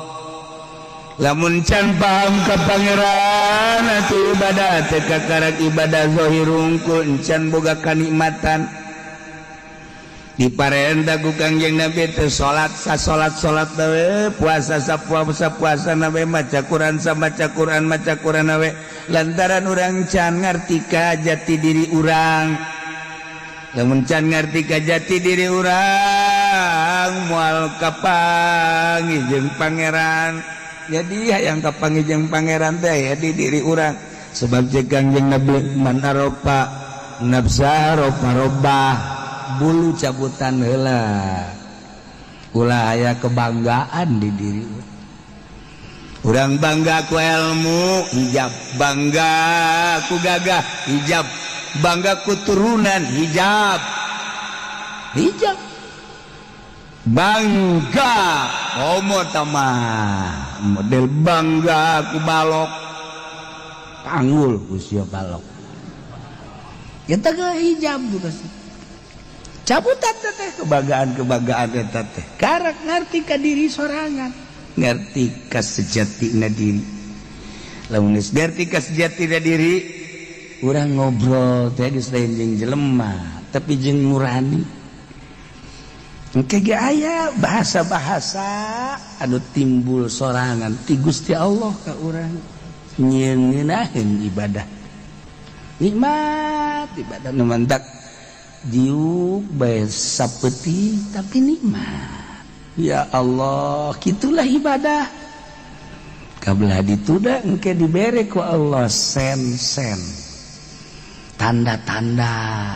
lamun can paham ka pangeran atuh ibadah teh kakarak ibadah zahir unggul encan boga kanikmatan diparenta ku Kangjeng Nabi teh salat we puasa puasa we maca Quran maca Quran we lantaran urang can ngarti ka jati diri urang lamun can ngarti ka jati diri urang moal kapangi jeung pangeran jadi hayang kapangi jeung pangeran teh ya di diri urang sebab jeung Kangjeng Nabi man aropa nafsa robah bulu cabutan heula ulah aya kebanggaan di diri urang bangga ku ilmu hijab bangga ku gagah hijab bangga ku turunan hijab bangga homo tamah model bangga ku balok panggul ku sia balok eta ge hijab bukan cabutan teh kebanggaan eta teh karak ngarti ka diri sorangan ngarti ka sejatina diri lamun geus ngarti ka sejatina diri urang ngobrol teh geus lain jeung jelema tapi jeung nurani engke ge aya bahasa-bahasa anu timbul sorangan ti Gusti Allah ka urang nyieuneunaheun ibadah nikmat ibadah nu mantak diuk bae sapeuting tapi nikmat ya Allah gitulah ibadah kabelah dituda engke dibere ku Allah sen-sen tanda-tanda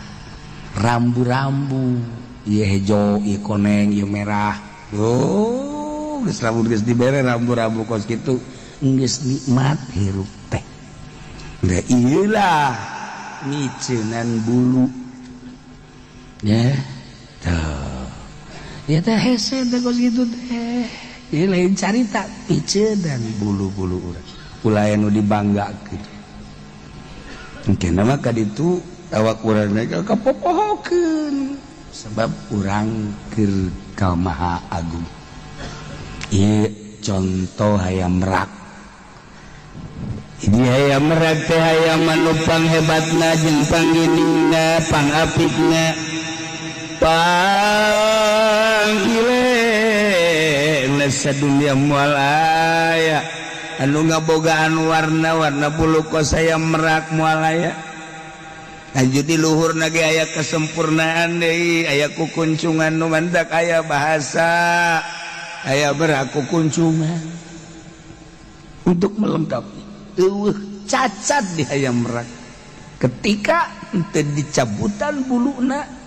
rambu-rambu ieu hejo ieu koneng ieu merah geus lamun geus dibere rambu-rambu kos kitu geus nikmat hirup teh da ieu lah miceunan bulu ya tuh ya teh hese teh kos gitu teh ini lain carita pice dan bulu-bulu urang ulah anu dibanggakeun engke nama ka ditu awak urang teh kapopohokeun sebab urang keur ka Maha Agung ieu contoh hayam merak ini hayam merak teh hayam anu panghebatna jeung pangginingna pangapitna panggile sadunya moal aya anu ngabogaan warna-warna bulu kos aya merak moal aya aju di luhurna ge aya kesempurnaan deui aya kukuncungan nu mantak aya bahasa aya merak kukuncungan untuk melengkapi eueuh cacat di aya merak ketika teu dicabutan buluna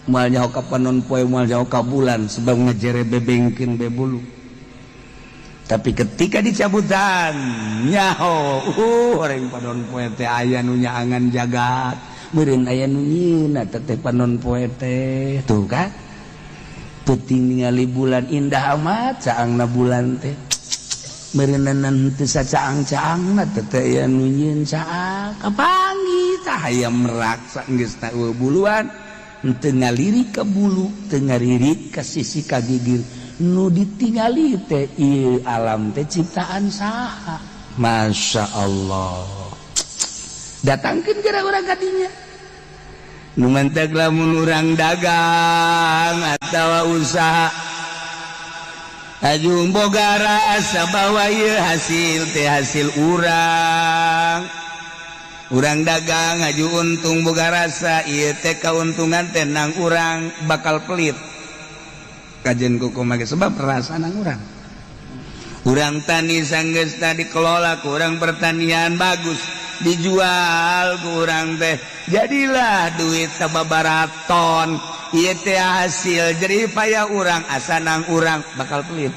moal nyaho ka panon poe moal nyaho ka bulan sebab ngajere bebengkeun be bulu tapi ketika dicabutan nyaho orang panon poe teh aya nu nyaangan jagat meureun aya nu nyieunna teh panon poe teh tuh kan peuting ningali bulan indah amat caangna bulan teh meureunna teu sacaang-caangna teh aya nu nyieun caang kapangi tah aya merak saenggeusna buluan teu ngalirik ka bulu teu ngalirik ka sisi ka gigir nu ditingali teh ieu alam teh ciptaan saha masya Allah datangkeun geura urang ka dinya nu mantek lamun urang dagang atawa usaha aju boga rasa bahwa ieu hasil teh hasil urang urang dagang aju untung boga rasa ieu teh kauntungan teh nang urang bakal pelit kajen kumaha sebab rasa nang urang urang tani sanggeus dikelola ku urang pertanian bagus dijual kurang teh jadilah duit sababaraton ieu teh hasil jadi payah urang asanang urang bakal pelit.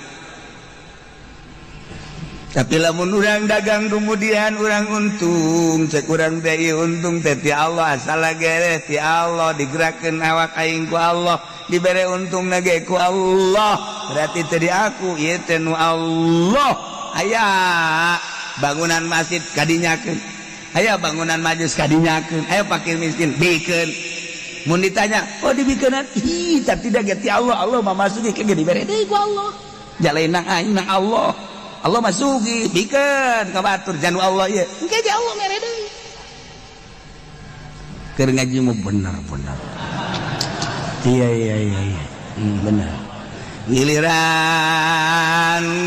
Tapi lamun urang dagang kemudian urang untung cek urang teh ieu untung teh ti Allah asal gere ti Allah digerakkeun awak aing ku Allah dibere untung ge ku Allah berarti teh di aku ieu teh nu Allah aya bangunan masjid kadinyakeun aya bangunan majlis kadinyakeun aya fakir miskin bikeun mun ditanya oh dibikeunan ih tapi tidak ge ti Allah Allah mah masuki ke dibere deui ku Allah jalain nang aing nang Allah Allah masuki bikeun ka batur janu Allah ieu engke ge Allah mere deui keur ngaji mah bener iya bener giliran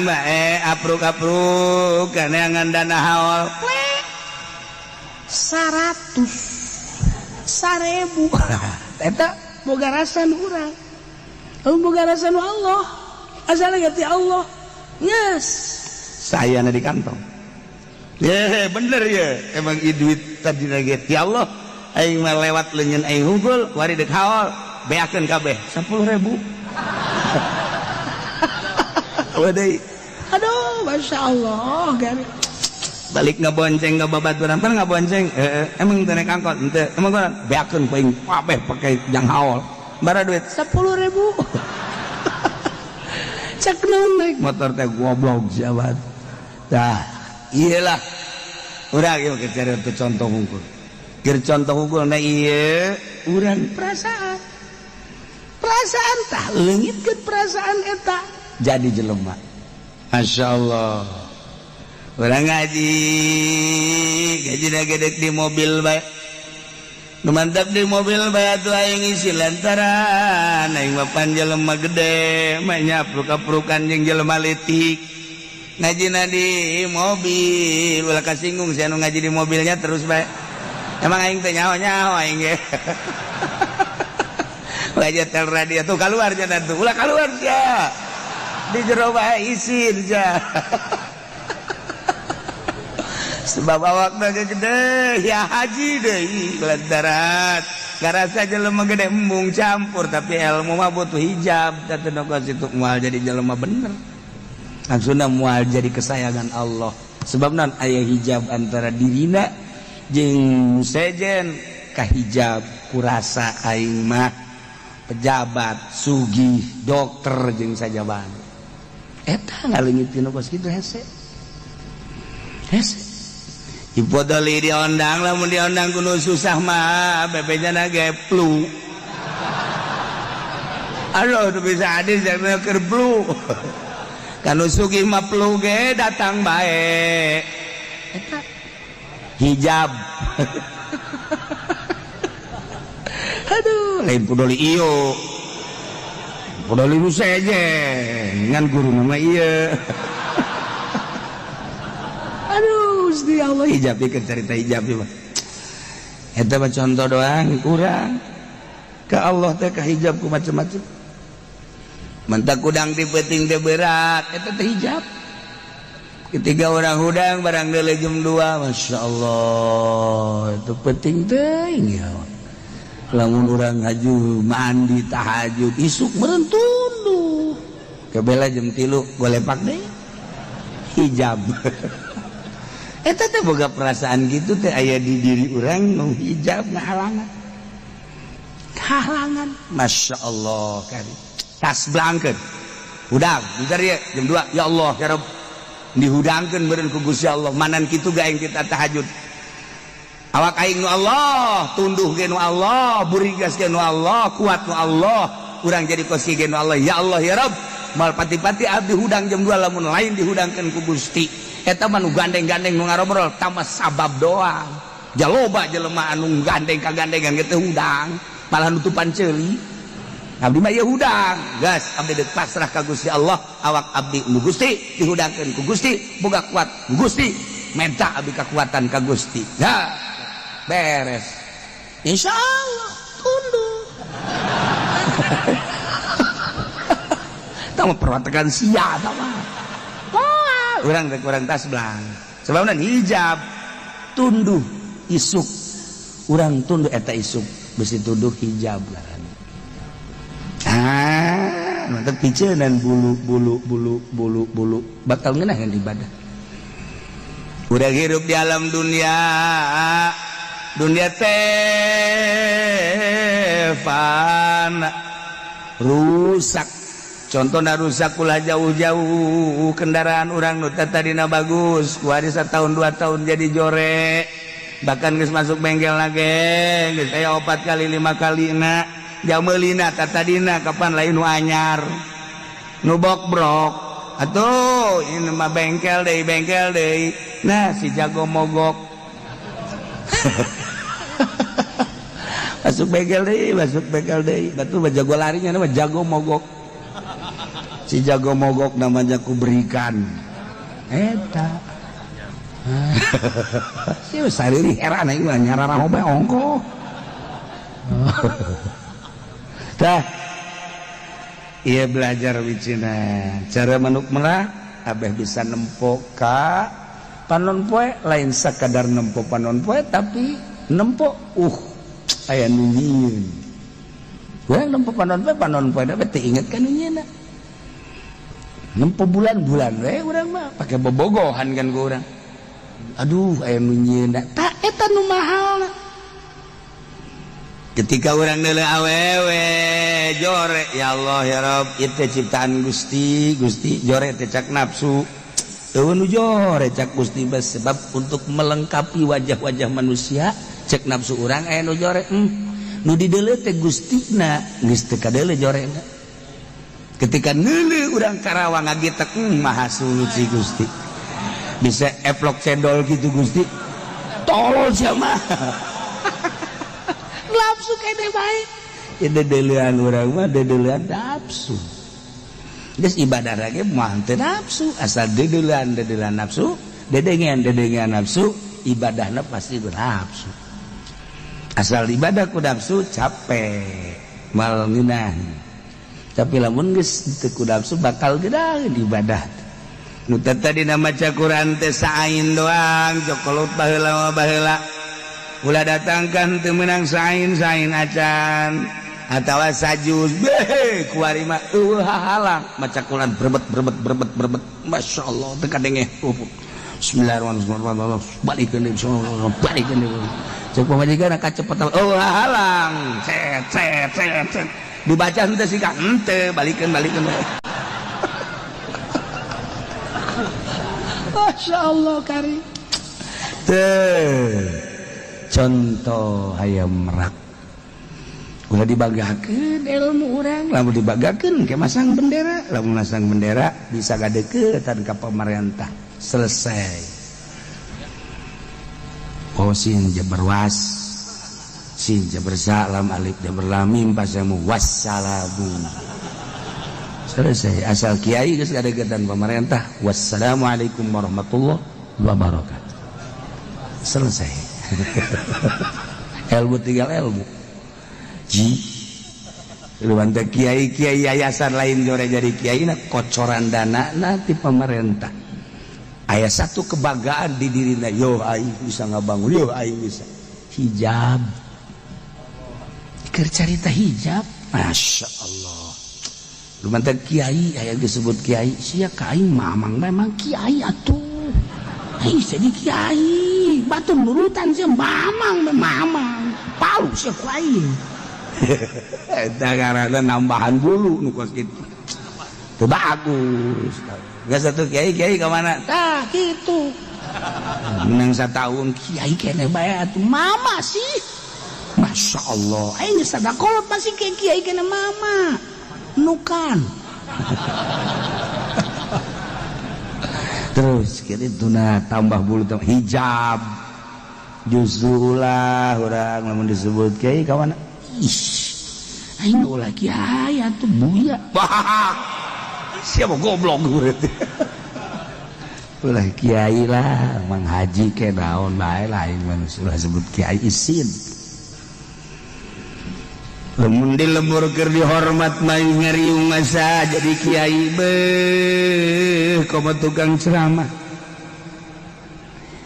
bae apruk-apruk kana ngandana haol 100 1000 eta boga rasa nu urang boga rasa nu Allah asal ge ti Allah yes saya di kantong bener ya emang duit tadi lagi ti Allah aing mah lewat leunyeun aing hungkul wari deuk haol beakeun kabeh 10.000 wadai aduh masya Allah gari balik ngabonceng ka babaturan pan ngabonceng emang teu naik angkot henteu emang gua beakeun ku aing kabeh pake jang haol bara duit 10.000 cek naik motor teh goblok jawat tah iyalah urang ieu keur cari contoh hungkul keur contoh hungkul na ieu urang perasaan tah leungitkeun perasaan eta jadi jelema masya Allah urang ngaji gedek di mobil bae nu mantap di mobil bae atuh aing ngisi lantaran aing mah pan jelema gede mah nyapruk-aprukan jeung jelema leutik ngajina di mobil ulah kasinggung si anu ngaji di mobilnya terus bae emang aing teh nyaho-nyaho aing ge Wajah tel radio tuh keluar jangan tuh ulah keluar ja di jero bae isin ja sebab awakna gede ya haji deui lantaran garasa jelema gede embung campur tapi ilmu mah butuh hijab teu nongkos itu moal jadi jelema bener langsungna moal jadi kesayangan Allah sebab naon aya hijab antara dirina jeung sejen ka hijab kurasa aing mah pejabat sugih dokter jeung sajaban eta ngaleungitkeun kos kitu hese hipodoli diondang lamun diondang kudu susah mah bebenya ge flu aduh teu bisa hadis jangan keur flu kanu sugih mah flu ge datang bae eta hijab aduh lain podoli iyo podoli nu sejen ngan guru nama iya aduh Gusti Allah hijab ieu carita hijab mah eta mah contoh doang kurang ka Allah teh ka hijab ku macam-macam mentak udang dipeuting teh berat eta teh hijab ketika orang hudang barang deuleu jam 2 Masya Allah itu penting teuing ya lamun urang ngaju mandi tahajud isuk meureun tunduh kebela jam 3 golepak deui hijab eta teh boga perasaan gitu teh aya di diri urang nu hijab ngahalangan Masya Allah kan tas blangkeun hudang dicari jam 2 ya Allah ya Rabb dihudangkeun meureun ku Gusti Allah manan kitu ge aing kita tahajud awak aing nu Allah tunduh ge nu Allah burigas ge nu Allah kuat nu Allah urang jadi kosi ge nu Allah ya Allah ya Rabb mal pati-pati abdi hudang jam 2 lamun lain dihudangkeun ku Gusti eta mah nu gandeng-gandeng nu ngarobrol tama sabab doang jaloba jelema anu gandeng kagandengan ge teh hudang malah nutupan ceuli abdi mah ieu hudang gas abdi deuk pasrah ka Gusti Allah awak abdi nu Gusti dihudangkeun ku Gusti boga kuat ku Gusti minta abdi kekuatan ka Gusti ya beres insyaallah tunduk tama perwatakan sia tama urang rek urang tas blang sebabna hijab tunduh isuk urang tunduh eta isuk besi tunduh hijab ngaranna mantep piceun bulu bakal ngeunaheun ibadah udah hidup di alam dunia teh fana rusak contohna rusak ulah jauh-jauh kendaraan urang nu tadina bagus ku hari 1 tahun 2 tahun jadi jorek bahkan geus masuk bengkel lagi geus aya 4 kali 5 kali na jameulina tadina kapan lain nu anyar nu bobrok atuh ini mah bengkel deui nah si jago mogok masuk bengkel deui batu jago larinya nama jago mogok si jago mogok namanya ku berikan eta si sariri heran ieu nyarara hobe ongko tah iya belajar wicina cara manuk merah abeh bisa nempo ka panon poe lain sakadar nempo panon poe tapi nempo aya nu nyieun urang nempo panon poe da teh inget ka nu nyieunna nempo bulan-bulan we urang mah pake bobogohan kan ku urang aduh aya nu nyieunna tah eta nu mahalna ketika urang deuleu awewe jore ya Allah ya Rabb ieu ciptaan Gusti jore teh cak nafsu teu nu jore cak Gusti sebab untuk melengkapi wajah-wajah manusia cek nafsu urang aya nu jore nu dideuleu teh Gustina geus teu kadeuleu jorena ketika neuleuh urang karawa ngagitek maha suci Gusti bisa eplok cendol gitu Gusti tolol sia mah nafsu kene bae ya dedeleuan urang mah dedeleuan nafsu geus ibadah lagi mah teu nafsu asal dedeleuan nafsu dedengean nafsu ibadahna pasti nafsu asal ibadah ku nafsu capek mal ngeunah tapi lamun geus teu ku nafsu bakal gedaheun ibadah nu tadina maca Quran teh sain doang jokolot baheula ulah datangkan teu meunang sain acan atawa sajuz beh kuari mah halang maca Quran berbet masyaallah teu kadenge bismillahirrahmanirrahim balikeun cek pamajikan kacepetan halang cet dibaca henteu siga henteu balikeun masyaallah karim teh contoh hayam merak ulah dibagakeun ilmu urang lamun dibagakeun ke masang bendera lamun masang bendera bisa gadeukeun ka pemerintah selesai sin jabar was sin jabar salam alif jabar lam mim pasamu wassalamu selesai asal kiai geus gadeukeun pemerintah wassalamualaikum warahmatullahi wabarakatuh selesai ilmu tinggal ilmu luanta kiai yayasan lain jore jadi kiai kocoran dana nanti pemerintah aya satu kebanggaan di dirina yo aing bisa ngabangun yo aing bisa hijab keur carita hijab masya Allah luanta kiai aya disebut kiai sia ka aing mamang memang kiai atuh aing jadi kiai batu nurutan sih mamang palu sih aing eta karana nambahan bulu nu kos kitu teu bagus geus satu kiai ka mana tah kitu menang satahun kiai kene bae atuh mama sih masya Allah aing sadakolot masih kiai kene mama nukan terus kira tuna tambah bulu hijab justru ulah orang lamun disebut kiai kawan aing ulah kiai atuh buya siapa goblok urang ulah kiai lah mang haji ke daun bae lain manusia sebut kiai isin lamun di lembur keur dihormat mah ngariung masa jadi kiai beuh komo tukang ceramah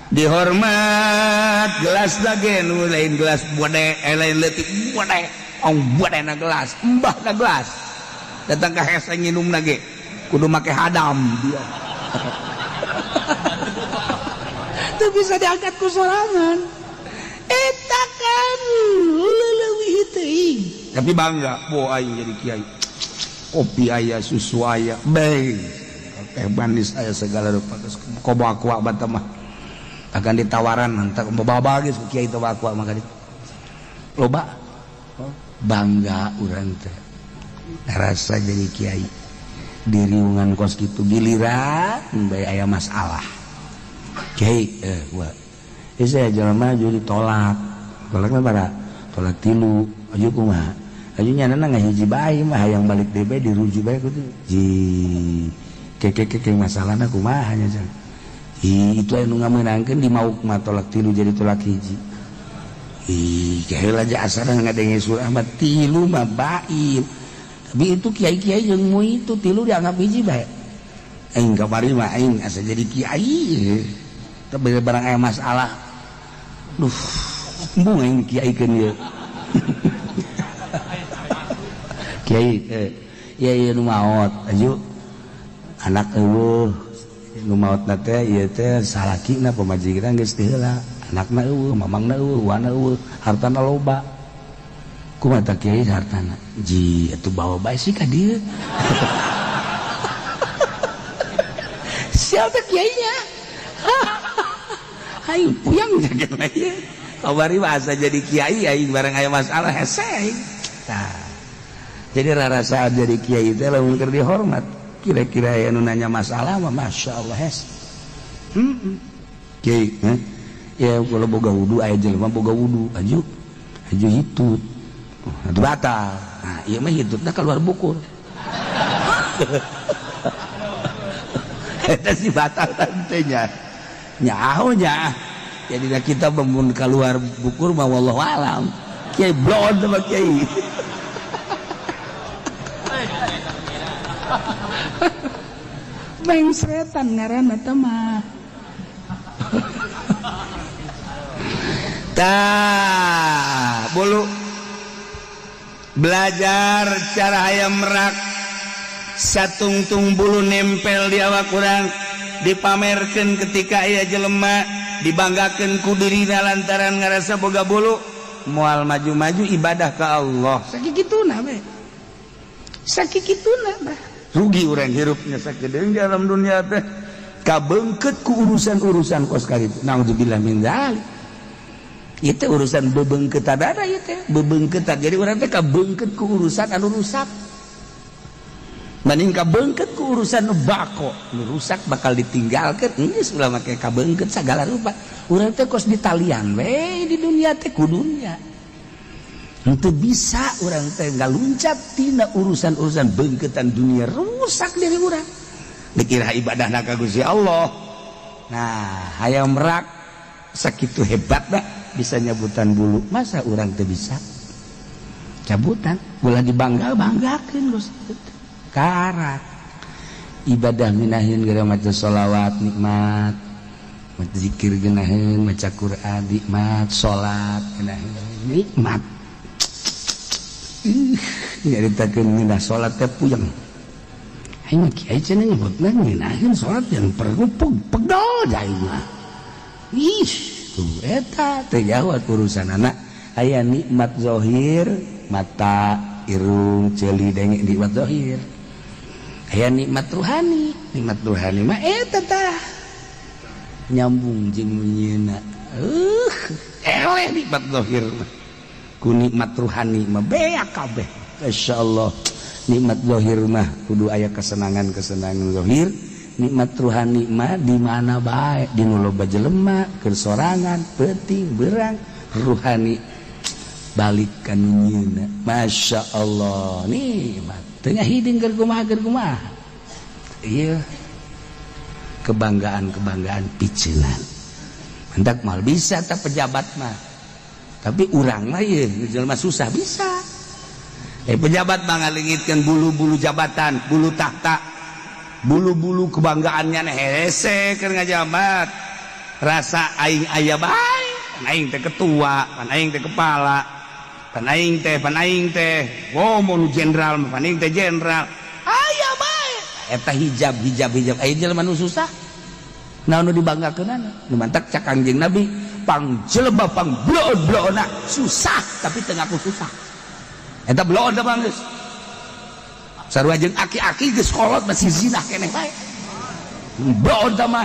dihormat gelas lagi lain gelas bode lain leutik bode ong bode na gelas mbah na gelas datang ka hese nginum lagi kudu make hadam dia itu bisa diangkat ku sorangan eta kan leuwih teuing tapi bangga po aing jadi kiai kopi aya susu aya bae teh manis aya segala rupa koba aqua bata mah akan ditawaran nanti bawa geus kiai teh aqua mah kali loba bangga urang teh rasa jadi kiai di riungan kos kitu giliran bae aya masalah kiai gua saya jelema jadi tolakna bara tolak tilu aju kumaha aju nyanana ngahiji bae mah hayang balik deui bae diruju bae kudu ji keke masalahna kumaha nya jan itu anu ngameunangkeun di mauk mah tolak tilu jadi tolak hiji kaheula aja asana ngadenge surah mah tilu mah baim tapi itu kiai-kiai jeung mu itu tilu dianggap hiji bae aing kamari mah aing asa jadi kiai tapi barang aya masalah duh embung aing kiaikeun ieu kiai ieu nu maot aju anak eueuh nu maotna teh ieu teh salakina pamajikan geus teu heula anakna eueuh mamangna eueuh wana eueuh hartana loba kumaha tah kiai hartana ji atuh bawa bae sih ka dieu siapa kiainya aing puyang jagetna ieu kabari mah asa jadi kiai aing bareng aya masalah hese tah jadi rarasaan jadi kiai teh lamun keur dihormat kira-kira anu nanya masalah mah masyaallah hes kiai ya kalau boga wudu aya jelema boga wudu aju hitut atuh batal nah ieu mah hitutna keluar bukur eta si batal teh nya nyaho nya jadi kita membun keluar bukur mah wallahu alam kiai blon sama kiai Beng setan ngaranna teh mah. Tah, bulu belajar cara hayam merak satungtung bulu nempel di awak urang dipamerkeun ketika aya jelema dibanggakeun ku dirina lantaran ngarasa boga bulu moal maju-maju ibadah ka Allah. Sakikituna we. Sakikituna bah. Rugi urang hirupnya sakedeung di alam dunia teh kabeungkeut ku urusan-urusan kos karitu. Naudzubillah min dzalik. Ieu teh urusan bebeungkeut adada ieu teh, bebeungkeut. Jadi urang teh kabeungkeut ku urusan anu rusak. Mending kabeungkeut ku urusan nu bako, nu rusak bakal ditinggalkeun. Geus ulah make kabeungkeut sagala rupa. Urang teh kos ditalian we di dunia teh ku dunia. Itu bisa orang teh ngaluncat tina urusan-urusan beungkeutan dunia rusak diri urang. Dikira ibadahna ka Gusti Allah. Nah, hayang merak sakitu hebatna bisa nyabutan bulu. Masa urang teh bisa? Cabutan, ulah dibangga-banggakeun Gusti. Karat. Ibadah minahin gara maca sholawat nikmat. Maca zikir geunaheun, maca Quran nikmat, salat geunaheun nikmat. Nyaritakeun ngeunah salat teh puyeng. Aing mah kiai cenah nyebutna ngeunaheun salat yang perlu pegel jai mah. Ih, tuh eta teh jawab urusanana. Aya nikmat zahir, mata, irung, ceuli denge nikmat zahir. Aya nikmat ruhani mah eta tah. Nyambung jeung munyeuna. Eleh nikmat zahir mah. Ku nikmat ruhani mah beak kabeh. Masyaallah. Nikmat zahir mah kudu aya kesenangan-kesenangan zahir. Nikmat ruhani mah di mana bae, di nu loba jelema keur sorangan, penting berang ruhani balik ka nunyeuna. Masyaallah. Nikmat. Teu ngahiding keur kumaha. Ieu kebanggaan piceunan. Hendak mal bisa ta pejabat mah. Tapi urang mah ye jelema susah bisa. Pejabat mah ngalingitkeun bulu-bulu jabatan, bulu tahta, bulu-bulu kebanggaannya hese keur ngajabat. rasa aing aya bae, pan aing teh ketua, pan aing teh kepala, pan aing teh ngomong jenderal, pan aing teh jenderal, aya bae. Eta hijab aya jelema nu susah. Naon nu dibanggakeunana? Nu mantak cak Kangjeng Nabi, pangjeleba pangbloon-bloona susah tapi teu ngaku susah. Eta bloon teh mah geus. Sarua jeung aki-aki geus kolot masih zina keneh bae. Bloon teh mah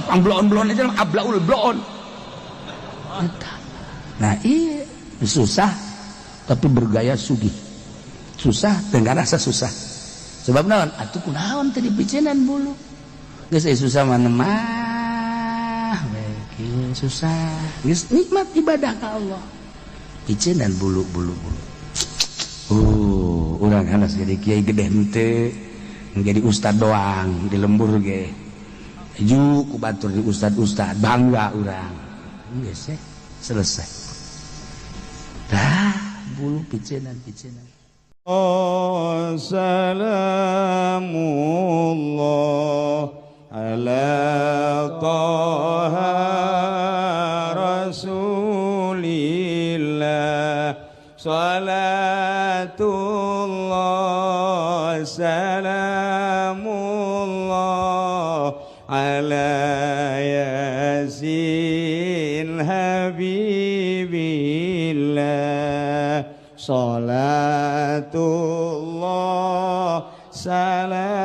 pangbloon-bloon aja ablaul bloon. Nah, iya susah tapi bergaya sugih. Susah teu ngarasa susah. Sebab naon? Atuh kunaon teh dipicienan bulu. Geus susah mana mah susah geus nikmat ibadah ka Allah picen dan bulu urang hanas jadi kiai gede henteu jadi ustad doang di lembur ge ju ku batur di ustad bangga urang geus selesai dah bulu picenan Salamullah ala taha rasulillah salatullah salamullah ala yasin habibillah salatullah salamullah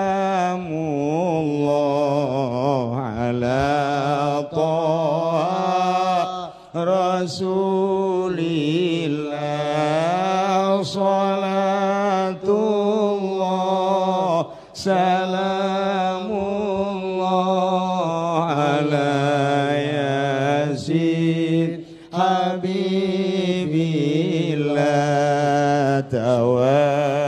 ala taha rasulillah salatullah salamullah ala yasin habibillah tawassalna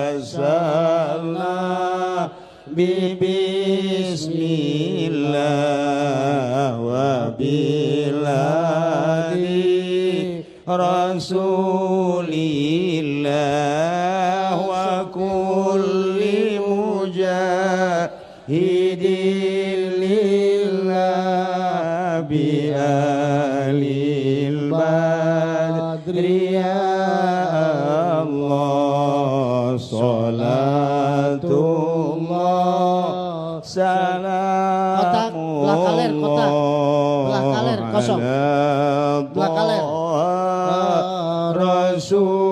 bismillah wa biladi rasulillah wa kulli mujahidin lillah bi alil badri ya Allah salatullah salamullah rasulillah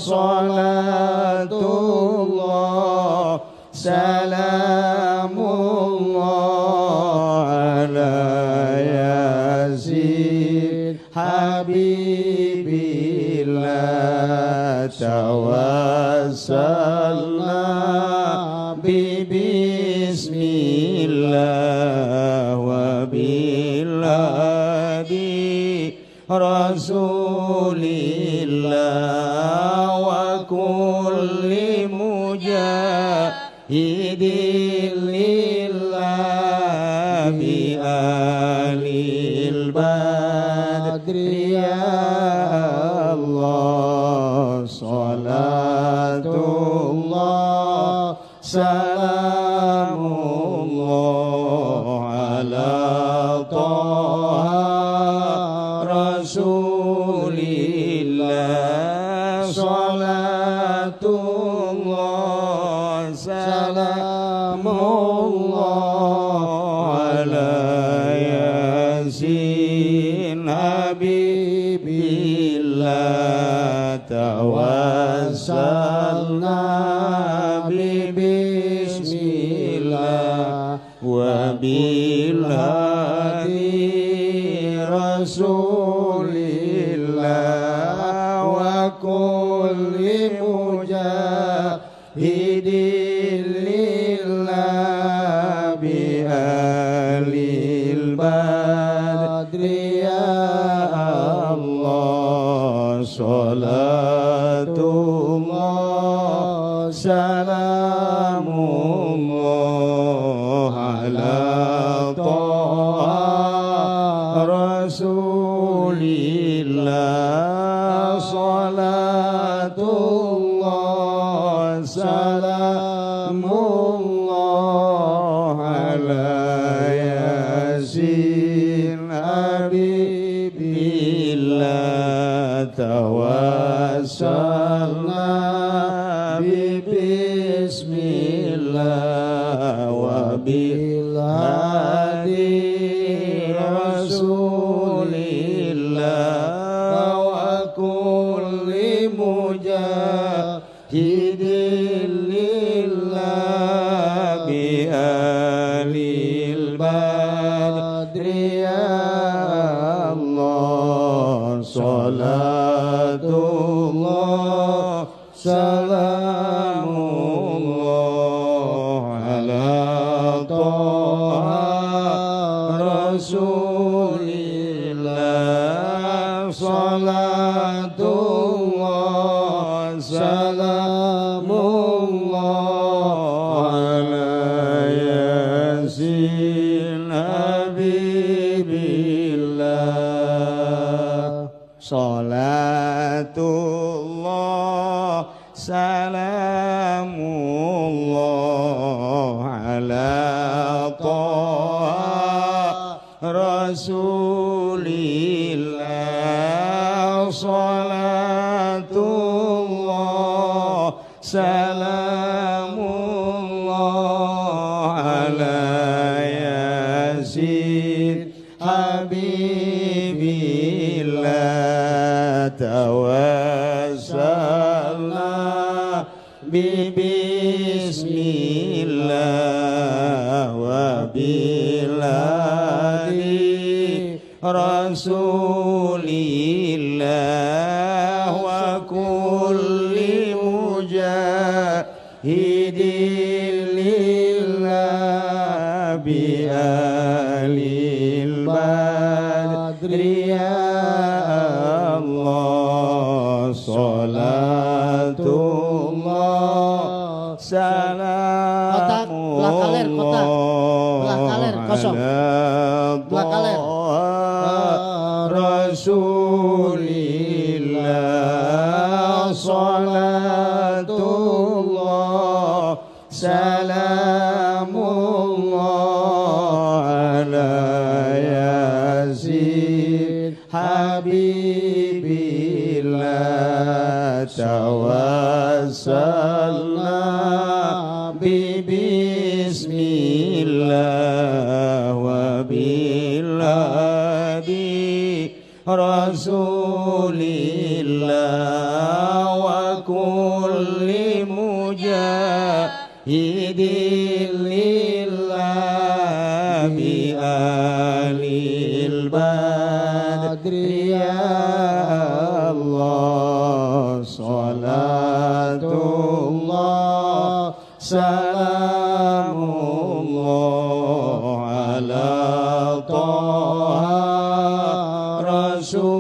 salatullah salamullah ala yasin habibillah tawassalna bismillah wa biladi rasulillah wa kulli mujahidin lillah bi alil badri ya Allah salatullah salamullah ala taha rasulillah salatullah salamullah ala yasin habibillah tawassalna bismillah wa bilhadi rasulillah wa kulli mujahidin lillah bi alil badri ya Allah salatullah salamullah ala taha rasulillah salatullah salamullah ala Rasulillah tawassalna bismillah wa bil hadi Rasulillah wa kulli mujahidin lillah bi alil badri ya Allah salatullah salamullah ala Taha Rasulillah salatullah salamullah ala yasin habibillah salatullah salamullah ala Taha Rasulillah salatullah salamullah ala yasin habibillah tawassalna bismillah wa bil hadi Rasulillah wa kulli mujahidin lillah bi alil badri ya Allah salatullah salamullah Rasulillah salatullah salamullah ala yasin habibillah tawassalna bismillah wa bil hadi Rasulillah wa kulli mujahidin lillah bi alil badri ya Allah salatullah salamullah ala Taha Rasulillah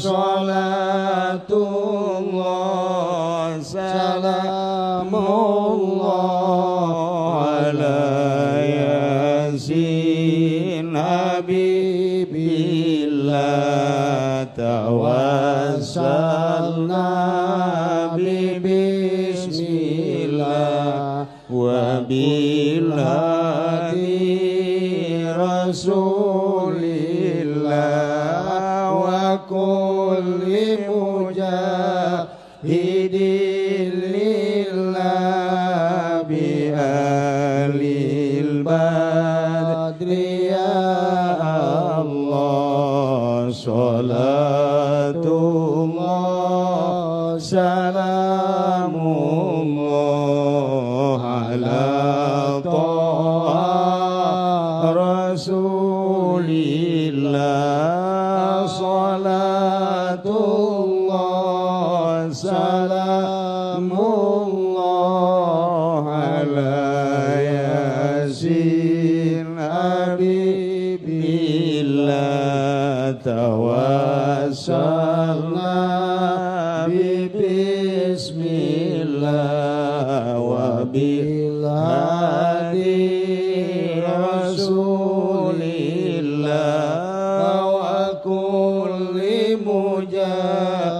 salatullah salamullah ala yasin habibillah tawassalna bismillah wa bil hadi Rasulillah wa kulli mujahidin lillah bi alil badri ya Allah salatullah salamullah ala Taha Rasulillah salatullah salamullah ala yasin habibillah tawassalna bismillah wa bil hadi Rasulillah wa kulli mujahidin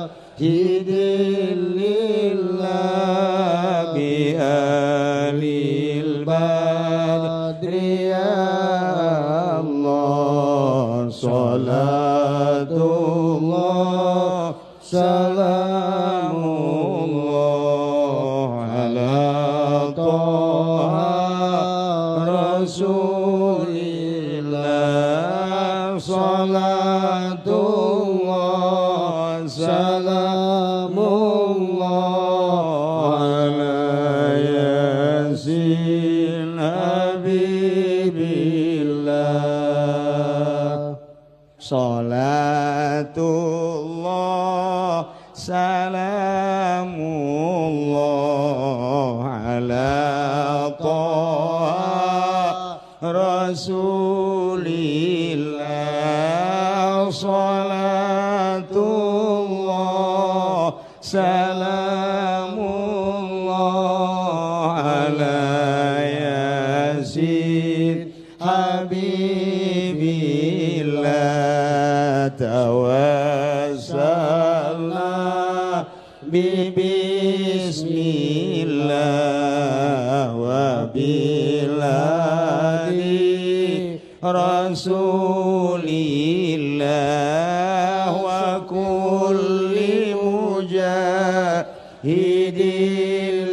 lillah bi alil badri ya Allah salatullah salamullah ala Toha Rasulillah salatullah salamullah ala yasin habibillah salatullah salamullah ala Toha Rasulillah salatullah salamullah ala yasin habibillah tawassalna bismillah wa biladi rasulillah wa kulli mujahidin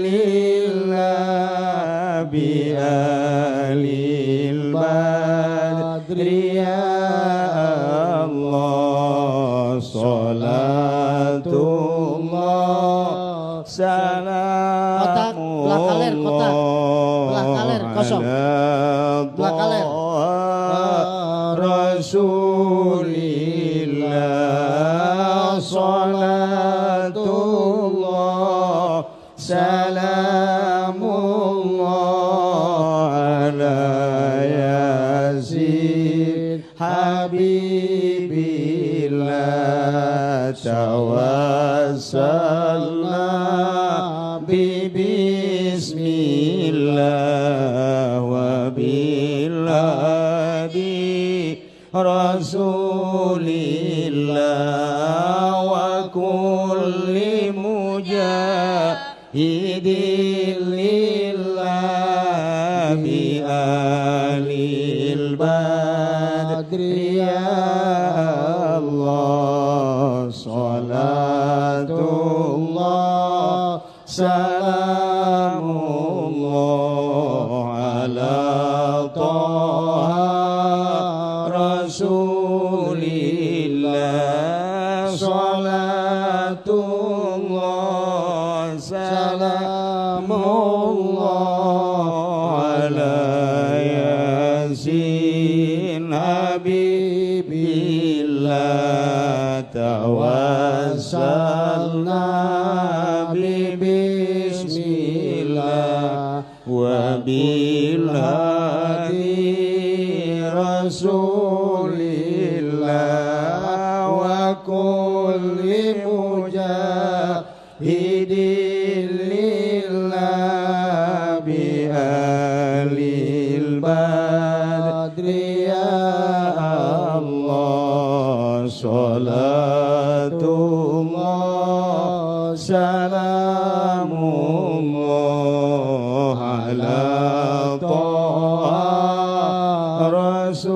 lillah bi alil badri ya Allah salatullah Kotak, belah kaler, kotak. Belah kaler, kosong. Belah kaler. Rasulillah salatullah salamullah ala yasin habibillah tawassalna bismillah wa biladi rasulillah wa kulli mujahidin lillah bi alil badri ya Allah salatullah salamullah ala Toha Rasulillah salatullah salamullah ala yasin habibillah tawassalna bismillah wa bilhadi rasulillah wa kulli mujahidin lillah bi alil badri ya Allah salatullah salamullah ala Toha Rasulillah